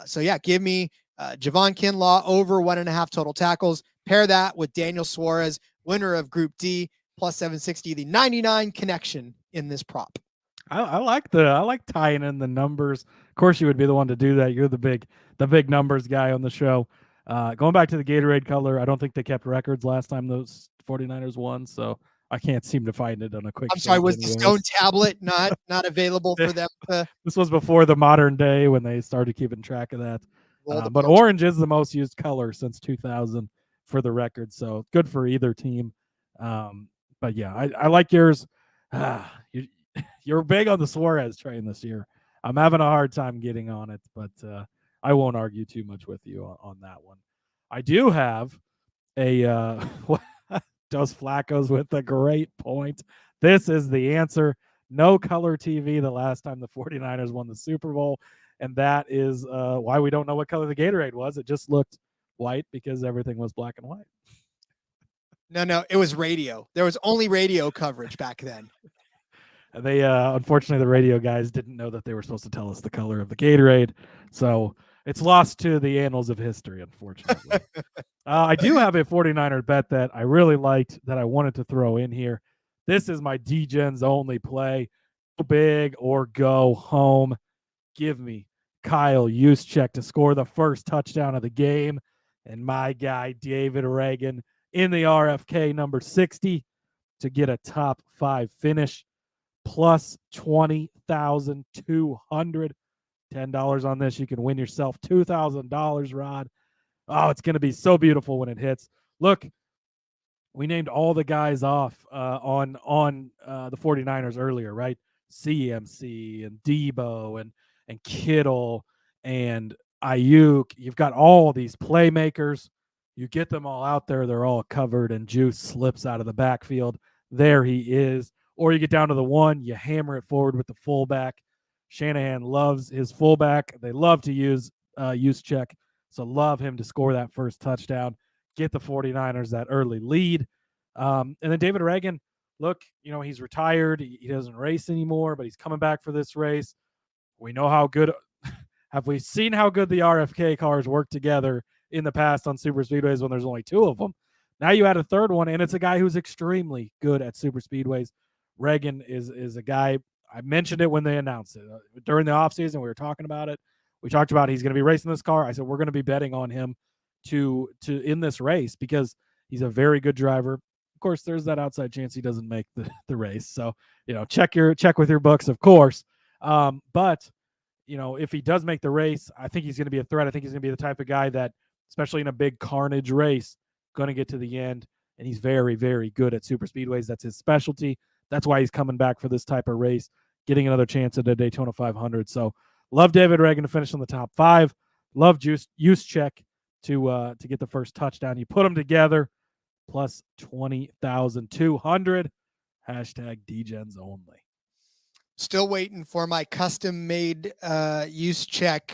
So yeah, give me Javon Kinlaw over 1.5 total tackles. Pair that with Daniel Suarez, winner of Group D, plus 760, the 99 connection in this prop. I like tying in the numbers. Of course, you would be the one to do that. You're the big numbers guy on the show. Going back to the Gatorade color, I don't think they kept records last time those 49ers won, so I can't seem to find it on a quick. I'm sorry, was the stone tablet not available for them? This was before the modern day when they started keeping track of that. But orange is the most used color since 2000 for the record, so good for either team. But yeah, I like yours. You're big on the Suarez train this year. I'm having a hard time getting on it, but I won't argue too much with you on that one. I do have a Dos Flacos with a great point. This is the answer. No color TV the last time the 49ers won the Super Bowl, and that is why we don't know what color the Gatorade was. It just looked white because everything was black and white. No, it was radio. There was only radio coverage back then. They unfortunately, the radio guys didn't know that they were supposed to tell us the color of the Gatorade, so it's lost to the annals of history, unfortunately. I do have a 49er bet that I really liked that I wanted to throw in here. This is my D-Gens only play. Go big or go home. Give me Kyle Juszczyk to score the first touchdown of the game, and my guy David Reagan in the RFK number 60 to get a top 5 finish. Plus 20,200. $10 on this. You can win yourself $2,000, Rod. Oh, it's going to be so beautiful when it hits. Look, we named all the guys off on the 49ers earlier, right? CMC and Debo and Kittle and Ayuk. You've got all these playmakers. You get them all out there. They're all covered, and Juice slips out of the backfield. There he is. Or you get down to the one, you hammer it forward with the fullback. Shanahan loves his fullback. They love to use Juszczyk, so love him to score that first touchdown, get the 49ers that early lead. And then David Reagan, look, he's retired. He doesn't race anymore, but he's coming back for this race. We know how good – have we seen how good the RFK cars work together in the past on super speedways when there's only 2 of them? Now you add a third one, and it's a guy who's extremely good at super speedways. Reagan is a guy, I mentioned it when they announced it. During the offseason, we were talking about it. We talked about he's going to be racing this car. I said we're going to be betting on him to in this race because he's a very good driver. Of course, there's that outside chance he doesn't make the race. So, check with your books, of course. But, if he does make the race, I think he's going to be a threat. I think he's going to be the type of guy that, especially in a big carnage race, going to get to the end. And he's very, very good at super speedways. That's his specialty. That's why he's coming back for this type of race, getting another chance at a Daytona 500. So love David Reagan to finish in the top 5. Love Juszczyk to get the first touchdown. You put them together, plus 20,200. Hashtag DGens only. Still waiting for my custom-made Juszczyk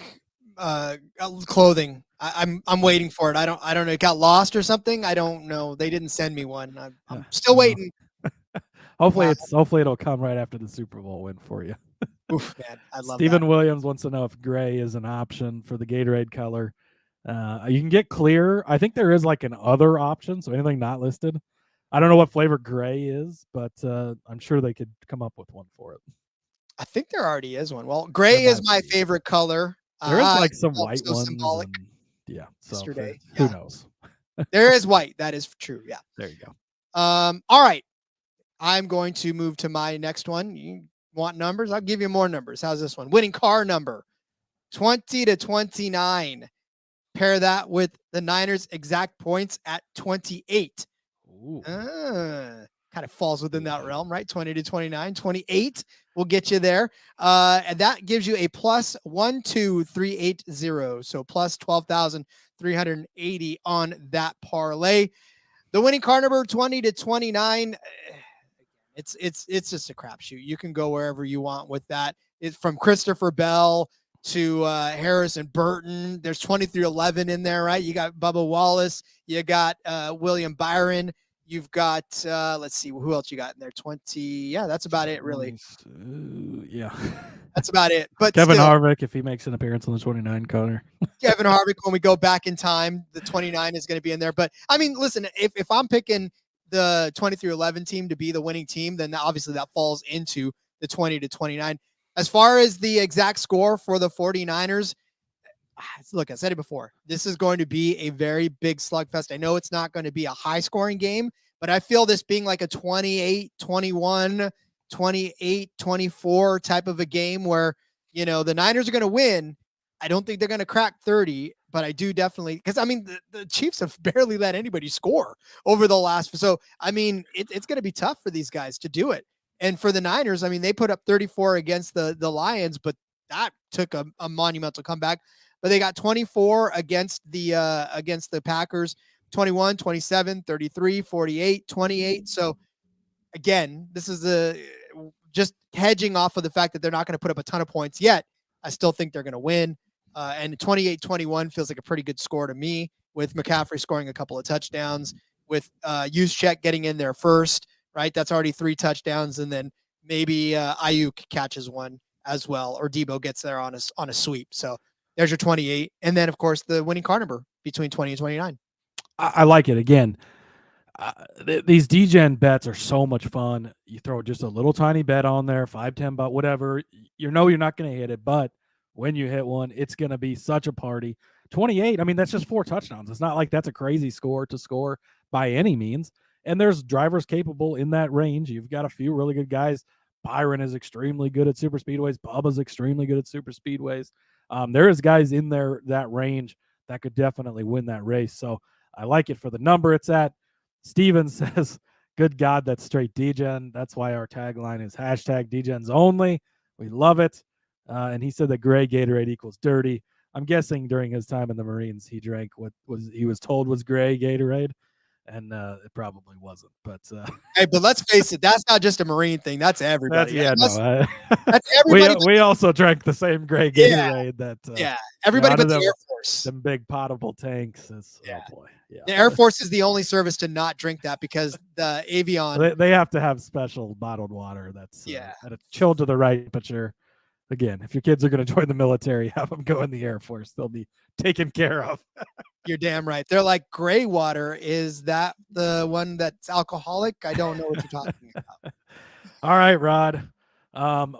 clothing. I'm waiting for it. I don't know. It got lost or something. I don't know. They didn't send me one. I'm still waiting. Hopefully it'll come right after the Super Bowl win for you. Oof, man, I love Stephen that. Williams wants to know if gray is an option for the Gatorade color. You can get clear. I think there is like an other option, so anything not listed. I don't know what flavor gray is, but I'm sure they could come up with one for it. I think there already is one. Well, gray is my favorite color. There is like some white ones. Symbolic. Yeah. So Yesterday. Who knows? There is white. That is true. Yeah. There you go. All right. I'm going to move to my next one. You want numbers? I'll give you more numbers. How's this one? Winning car number 20 to 29. Pair that with the Niners exact points at 28. Ooh. Kind of falls within that realm, right? 20 to 29, 28 will get you there. And that gives you a plus 12380. So plus 12,380 on that parlay. The winning card number 20 to 29. It's just a crapshoot. You can go wherever you want with that. It's from Christopher Bell to Harrison Burton. There's 2311 in there, right? You got Bubba Wallace. You got William Byron. You've got, let's see, who else you got in there? 20. Yeah, that's about it, really. Yeah. That's about it. But Kevin still, Harvick, if he makes an appearance on the 29, Connor. Kevin Harvick, when we go back in time, the 29 is going to be in there. But, I mean, listen, if I'm picking the 23-11 team to be the winning team, then obviously that falls into the 20 to 29. As far as the exact score for the 49ers, look, I said it before. This is going to be a very big slugfest. I know it's not going to be a high-scoring game, but I feel this being like a 28-21, 28-24 type of a game where, you know, the Niners are going to win. I don't think they're going to crack 30, but I do definitely, because, I mean, the Chiefs have barely let anybody score over the last. So, I mean, it's going to be tough for these guys to do it. And for the Niners, I mean, they put up 34 against the Lions, but that took a monumental comeback. But they got 24 against the Packers, 21, 27, 33, 48, 28. So again, this is just hedging off of the fact that they're not going to put up a ton of points yet. I still think they're going to win. And 28-21 feels like a pretty good score to me, with McCaffrey scoring a couple of touchdowns, with Juszczyk getting in there first, right? That's already 3 touchdowns. And then maybe Ayuk catches one as well, or Debo gets there on a sweep. So there's your 28. And then, of course, the winning card number between 20 and 29. I like it. Again, these DGen bets are so much fun. You throw just a little tiny bet on there, 5, 10, but whatever. You know you're not going to hit it, but when you hit one, it's going to be such a party. 28, I mean, that's just 4 touchdowns. It's not like that's a crazy score to score by any means. And there's drivers capable in that range. You've got a few really good guys. Byron is extremely good at super speedways. Bubba's extremely good at super speedways. There is guys in there that range that could definitely win that race. So I like it for the number it's at. Steven says, good God, that's straight DGen. That's why our tagline is hashtag DGens only. We love it. And he said that gray Gatorade equals dirty. I'm guessing during his time in the Marines, he drank what he was told was gray Gatorade. And it probably wasn't, but hey, but let's face it, that's not just a Marine thing. That's everybody. That's everybody. we also drank the same gray Gatorade. Everybody but the Air Force. Some big potable tanks. Oh boy, The Air Force is the only service to not drink that, because the Avion. They have to have special bottled water. That's at a chill to the right. But again, if your kids are going to join the military, have them go in the Air Force. They'll be taken care of. You're damn right. They're like, gray water, is that the one that's alcoholic? I don't know what you're talking about. All right, Rod.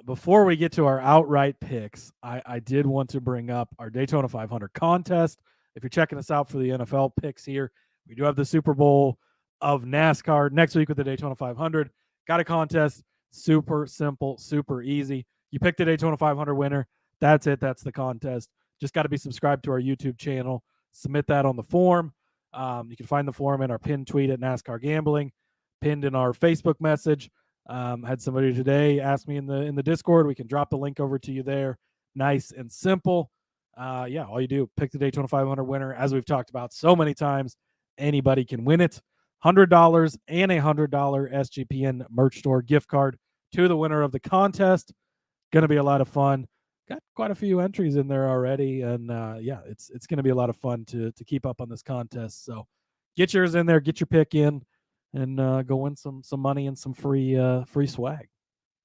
Before we get to our outright picks, I did want to bring up our Daytona 500 contest. If you're checking us out for the NFL picks here, we do have the Super Bowl of NASCAR next week with the Daytona 500. Got a contest. Super simple, super easy. You pick the Daytona 500 winner. That's it. That's the contest. Just got to be subscribed to our YouTube channel. Submit that on the form. You can find the form in our pinned tweet at NASCAR Gambling, pinned in our Facebook message. Had somebody today ask me in the Discord. We can drop the link over to you there. Nice and simple. All you do, pick the Daytona 500 winner. As we've talked about so many times, anybody can win it. $100 and a $100 SGPN merch store gift card to the winner of the contest. Going to be a lot of fun. Got quite a few entries in there already, and it's going to be a lot of fun to keep up on this contest. So get yours in there, get your pick in, and go win some money and some free swag.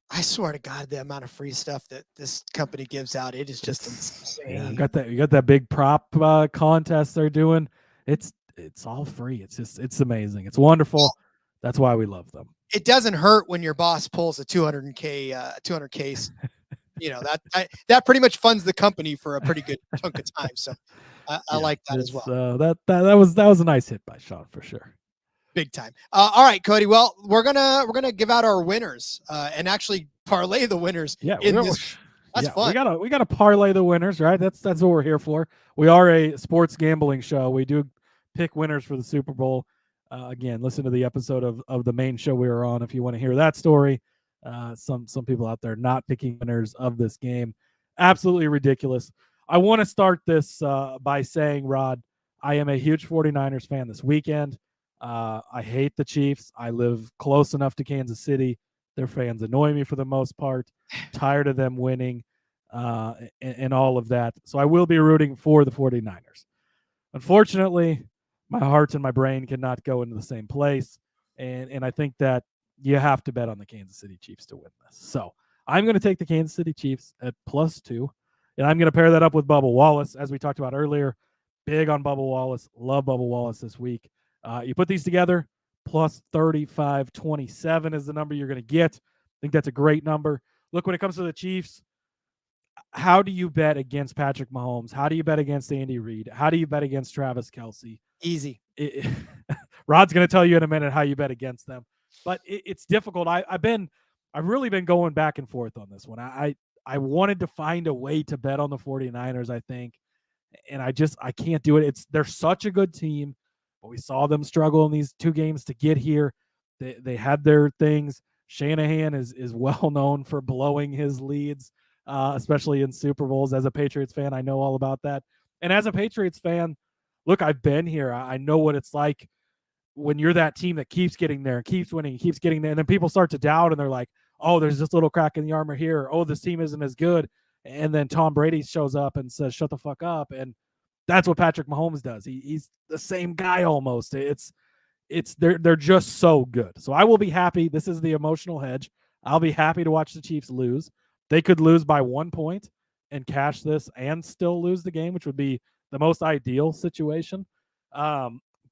I swear to God, the amount of free stuff that this company gives out, it is just insane. Yeah, you got that big prop contest they're doing. It's all free. It's amazing. It's wonderful. That's why we love them. It doesn't hurt when your boss pulls a 200K case. You know, that pretty much funds the company for a pretty good chunk of time. So I like that as well. That was a nice hit by Sean for sure. Big time. All right, Cody. Well, we're gonna give out our winners and actually parlay the winners. Yeah, that's fun. We gotta parlay the winners, right? That's what we're here for. We are a sports gambling show. We do pick winners for the Super Bowl. Again, listen to the episode of the main show we were on if you want to hear that story. Some people out there not picking winners of this game. Absolutely ridiculous. I want to start this by saying, Rod, I am a huge 49ers fan this weekend. I hate the Chiefs. I live close enough to Kansas City. Their fans annoy me for the most part. Tired of them winning and all of that. So I will be rooting for the 49ers. Unfortunately, my heart and my brain cannot go into the same place. And I think that you have to bet on the Kansas City Chiefs to win this. So I'm going to take the Kansas City Chiefs at +2. And I'm going to pair that up with Bubba Wallace, as we talked about earlier. Big on Bubba Wallace. Love Bubba Wallace this week. You put these together, +35.27 is the number you're going to get. I think that's a great number. Look, when it comes to the Chiefs, how do you bet against Patrick Mahomes? How do you bet against Andy Reid? How do you bet against Travis Kelce? Easy. Rod's going to tell you in a minute how you bet against them. But it's difficult. I've really been going back and forth on this one. I wanted to find a way to bet on the 49ers, I think, and I can't do it. They're such a good team, but we saw them struggle in these 2 games to get here. They had their things. Shanahan is well known for blowing his leads, especially in Super Bowls. As a Patriots fan, I know all about that. And as a Patriots fan, look, I've been here. I know what it's like when you're that team that keeps getting there, keeps winning, keeps getting there, and then people start to doubt, and they're like, oh, there's this little crack in the armor here. Or, oh, this team isn't as good. And then Tom Brady shows up and says, shut the fuck up. And that's what Patrick Mahomes does. He's the same guy almost. They're just so good. So I will be happy. This is the emotional hedge. I'll be happy to watch the Chiefs lose. They could lose by 1 point and cash this and still lose the game, which would be the most ideal situation.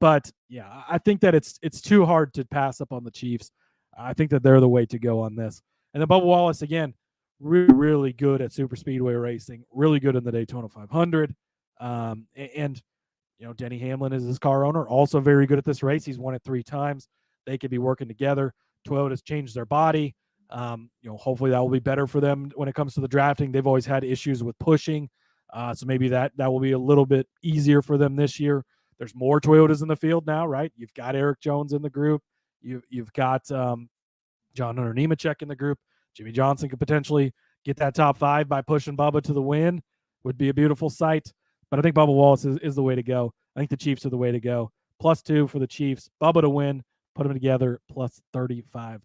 But yeah, I think that it's too hard to pass up on the Chiefs. I think that they're the way to go on this. And then Bubba Wallace, again, really, really good at super speedway racing, really good in the Daytona 500. And you know, Denny Hamlin is his car owner, also very good at this race. He's won it 3 times. They could be working together. Toyota's changed their body. You know, hopefully that will be better for them when it comes to the drafting. They've always had issues with pushing. So maybe that will be a little bit easier for them this year. There's more Toyotas in the field now, right? You've got Eric Jones in the group. You've got John Hunter Nemechek in the group. Jimmy Johnson could potentially get that top 5 by pushing Bubba to the win. Would be a beautiful sight. But I think Bubba Wallace is the way to go. I think the Chiefs are the way to go. +2 for the Chiefs. Bubba to win. Put them together. +35.27.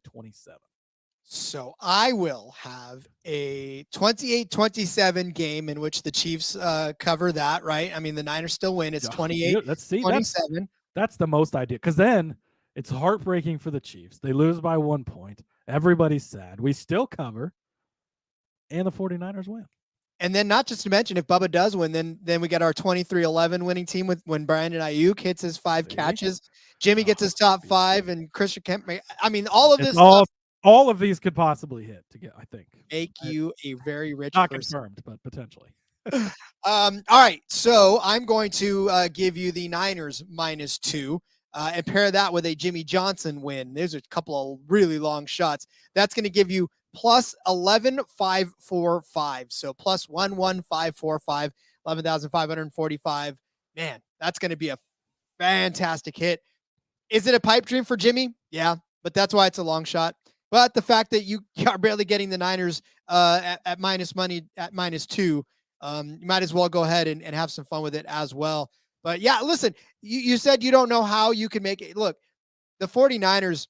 So I will have a 28-27 game in which the Chiefs cover that, right? I mean, the Niners still win. It's 28-27. That's the most ideal, because then it's heartbreaking for the Chiefs. They lose by 1 point. Everybody's sad. We still cover, and the 49ers win. And then not just to mention, if Bubba does win, then we got our 23-11 winning team with when Brandon Ayuk hits his 5 catches. Jimmy gets his top 5, and Christian Kemp. I mean, all of this stuff. All of these could possibly hit to get, I think. Make you a very rich not person. Confirmed, but potentially. All right. So I'm going to give you the Niners -2 and pair that with a Jimmy Johnson win. There's a couple of really long shots. That's going to give you +11,545. So +11,545, 11,545. Man, that's going to be a fantastic hit. Is it a pipe dream for Jimmy? Yeah, but that's why it's a long shot. But the fact that you are barely getting the Niners at minus money at -2, you might as well go ahead and have some fun with it as well. But yeah, listen, you said you don't know how you can make it. Look, the 49ers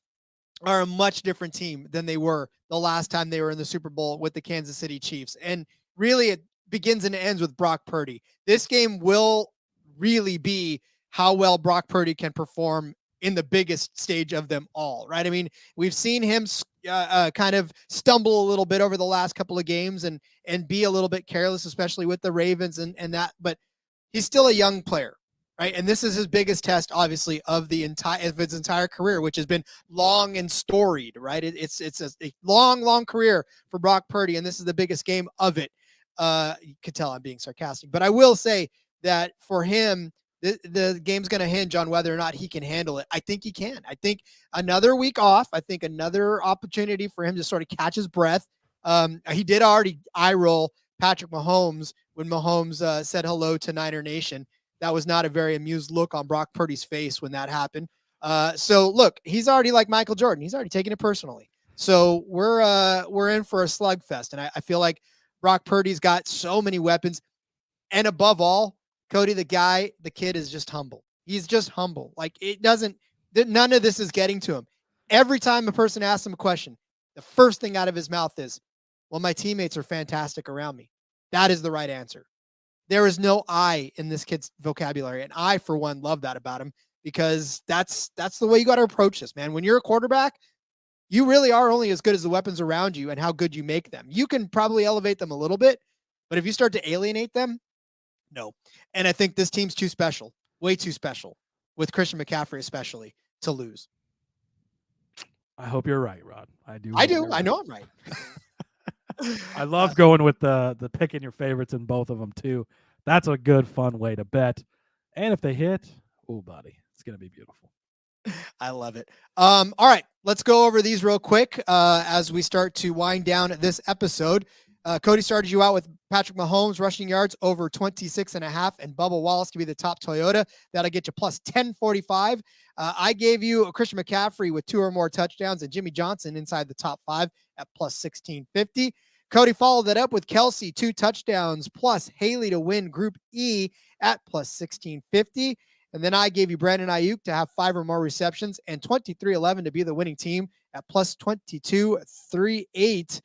are a much different team than they were the last time they were in the Super Bowl with the Kansas City Chiefs. And really, it begins and ends with Brock Purdy. This game will really be how well Brock Purdy can perform in the biggest stage of them all, right? I mean, we've seen him kind of stumble a little bit over the last couple of games and be a little bit careless, especially with the Ravens and that, but he's still a young player, right? And this is his biggest test, obviously, of his entire career, which has been long and storied, right? It's a long career for Brock Purdy, and this is the biggest game of it. You could tell I'm being sarcastic, but I will say that for him, the game's going to hinge on whether or not he can handle it. I think he can. I think another week off, I think another opportunity for him to sort of catch his breath. He did already eye roll Patrick Mahomes when Mahomes said hello to Niner Nation. That was not a very amused look on Brock Purdy's face when that happened. So look, he's already like Michael Jordan. He's already taken it personally. So we're in for a slugfest. And I feel like Brock Purdy's got so many weapons. And above all, Cody, the kid is just humble. He's just humble. Like none of this is getting to him. Every time a person asks him a question, the first thing out of his mouth is, well, my teammates are fantastic around me. That is the right answer. There is no I in this kid's vocabulary. And I, for one, love that about him, because that's the way you got to approach this, man. When you're a quarterback, you really are only as good as the weapons around you and how good you make them. You can probably elevate them a little bit, but if you start to alienate them, no. And I think this team's too special, way too special, with Christian McCaffrey especially, to lose. I hope you're right, Rod. I do. I know I'm right. I love going with the picking your favorites in both of them too. That's a good, fun way to bet. And if they hit, oh, buddy, it's going to be beautiful. I love it. All right, let's go over these real quick as we start to wind down this episode. Cody started you out with Patrick Mahomes rushing yards over 26.5, and Bubba Wallace to be the top Toyota. That'll get you plus 1045. I gave you Christian McCaffrey with 2 or more touchdowns and Jimmy Johnson inside the top 5 at plus 1650. Cody followed that up with Kelce, 2 touchdowns, plus Haley to win Group E at plus 1650. And then I gave you Brandon Ayuk to have 5 or more receptions and 23-11 to be the winning team at plus 2238.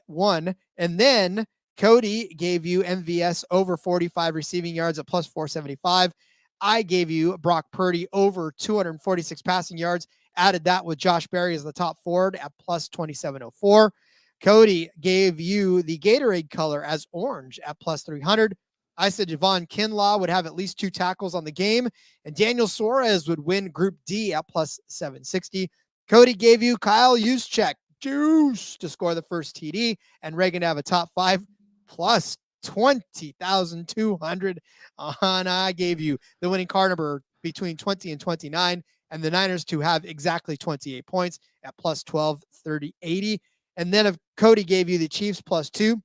One. And then Cody gave you MVS over 45 receiving yards at plus 475. I gave you Brock Purdy over 246 passing yards, added that with Josh Berry as the top forward at plus 2704. Cody gave you the Gatorade color as orange at plus 300. I said Javon Kinlaw would have at least 2 tackles on the game, and Daniel Suarez would win Group D at plus 760. Cody gave you Kyle Juszczyk juice to score the first TD, and Reagan to have a top 5 plus 20,200. And I gave you the winning car number between 20 and 29, and the Niners to have exactly 28 points at plus 12, 30, 80. And then if Cody gave you the Chiefs plus 2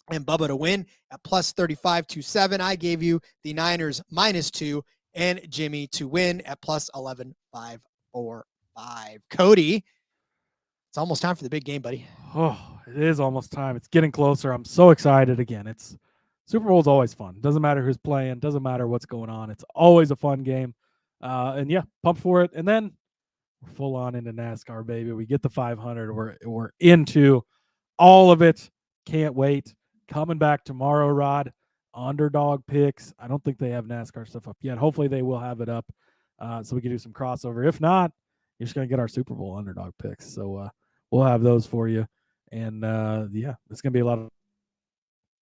and Bubba to win at plus 35-7, I gave you the Niners minus 2 and Jimmy to win at plus 11,545. Cody, it's almost time for the big game, buddy. Oh, it is almost time. It's getting closer. I'm so excited again. It's Super Bowl is always fun. Doesn't matter who's playing. Doesn't matter what's going on. It's always a fun game. And yeah, pumped for it. And then we're full on into NASCAR, baby. We get the 500. We're into all of it. Can't wait. Coming back tomorrow, Rod. Underdog picks. I don't think they have NASCAR stuff up yet. Hopefully they will have it up so we can do some crossover. If not, you're just going to get our Super Bowl underdog picks. So we'll have those for you. And yeah, it's going to be a lot of.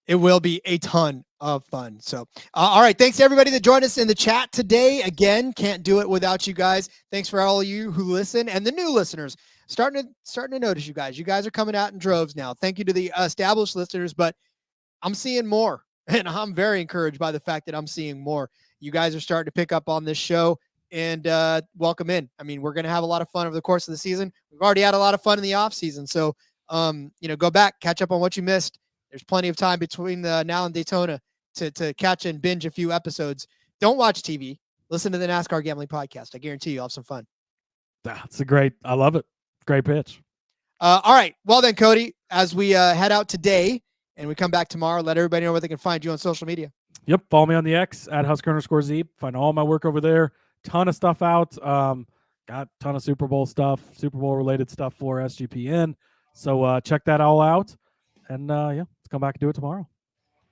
It will be a ton of fun. So, all right. Thanks to everybody that joined us in the chat today. Again, can't do it without you guys. Thanks for all of you who listen and the new listeners. Starting to notice you guys. You guys are coming out in droves now. Thank you to the established listeners, but I'm seeing more, and I'm very encouraged by the fact that I'm seeing more. You guys are starting to pick up on this show, and welcome in. I mean, we're going to have a lot of fun over the course of the season. We've already had a lot of fun in the off season. So, go back, catch up on what you missed. There's plenty of time between now and Daytona to catch and binge a few episodes. Don't watch TV. Listen to the NASCAR Gambling Podcast. I guarantee you'll have some fun. I love it. Great pitch. All right. Well then, Cody, as we head out today and we come back tomorrow, let everybody know where they can find you on social media. Yep. Follow me on the X at Husker_Zeeb. Find all my work over there. Ton of stuff out. Got a ton of Super Bowl stuff, Super Bowl related stuff for SGPN. So check that all out. And yeah, let's come back and do it tomorrow.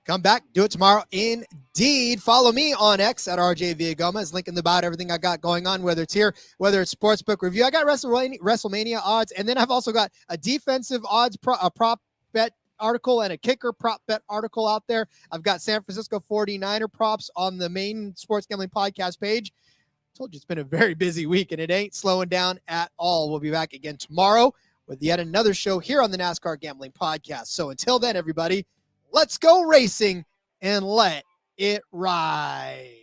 Come back, do it tomorrow. Indeed. Follow me on X at RJ Villagomez. Link in the bio, everything I got going on, whether it's here, whether it's Sportsbook Review. I got WrestleMania odds, and then I've also got a defensive odds prop bet article and a kicker prop bet article out there. I've got San Francisco 49er props on the main Sports Gambling Podcast page. I told you it's been a very busy week, and it ain't slowing down at all. We'll be back again tomorrow with yet another show here on the NASCAR Gambling Podcast. So until then, everybody, let's go racing and let it ride.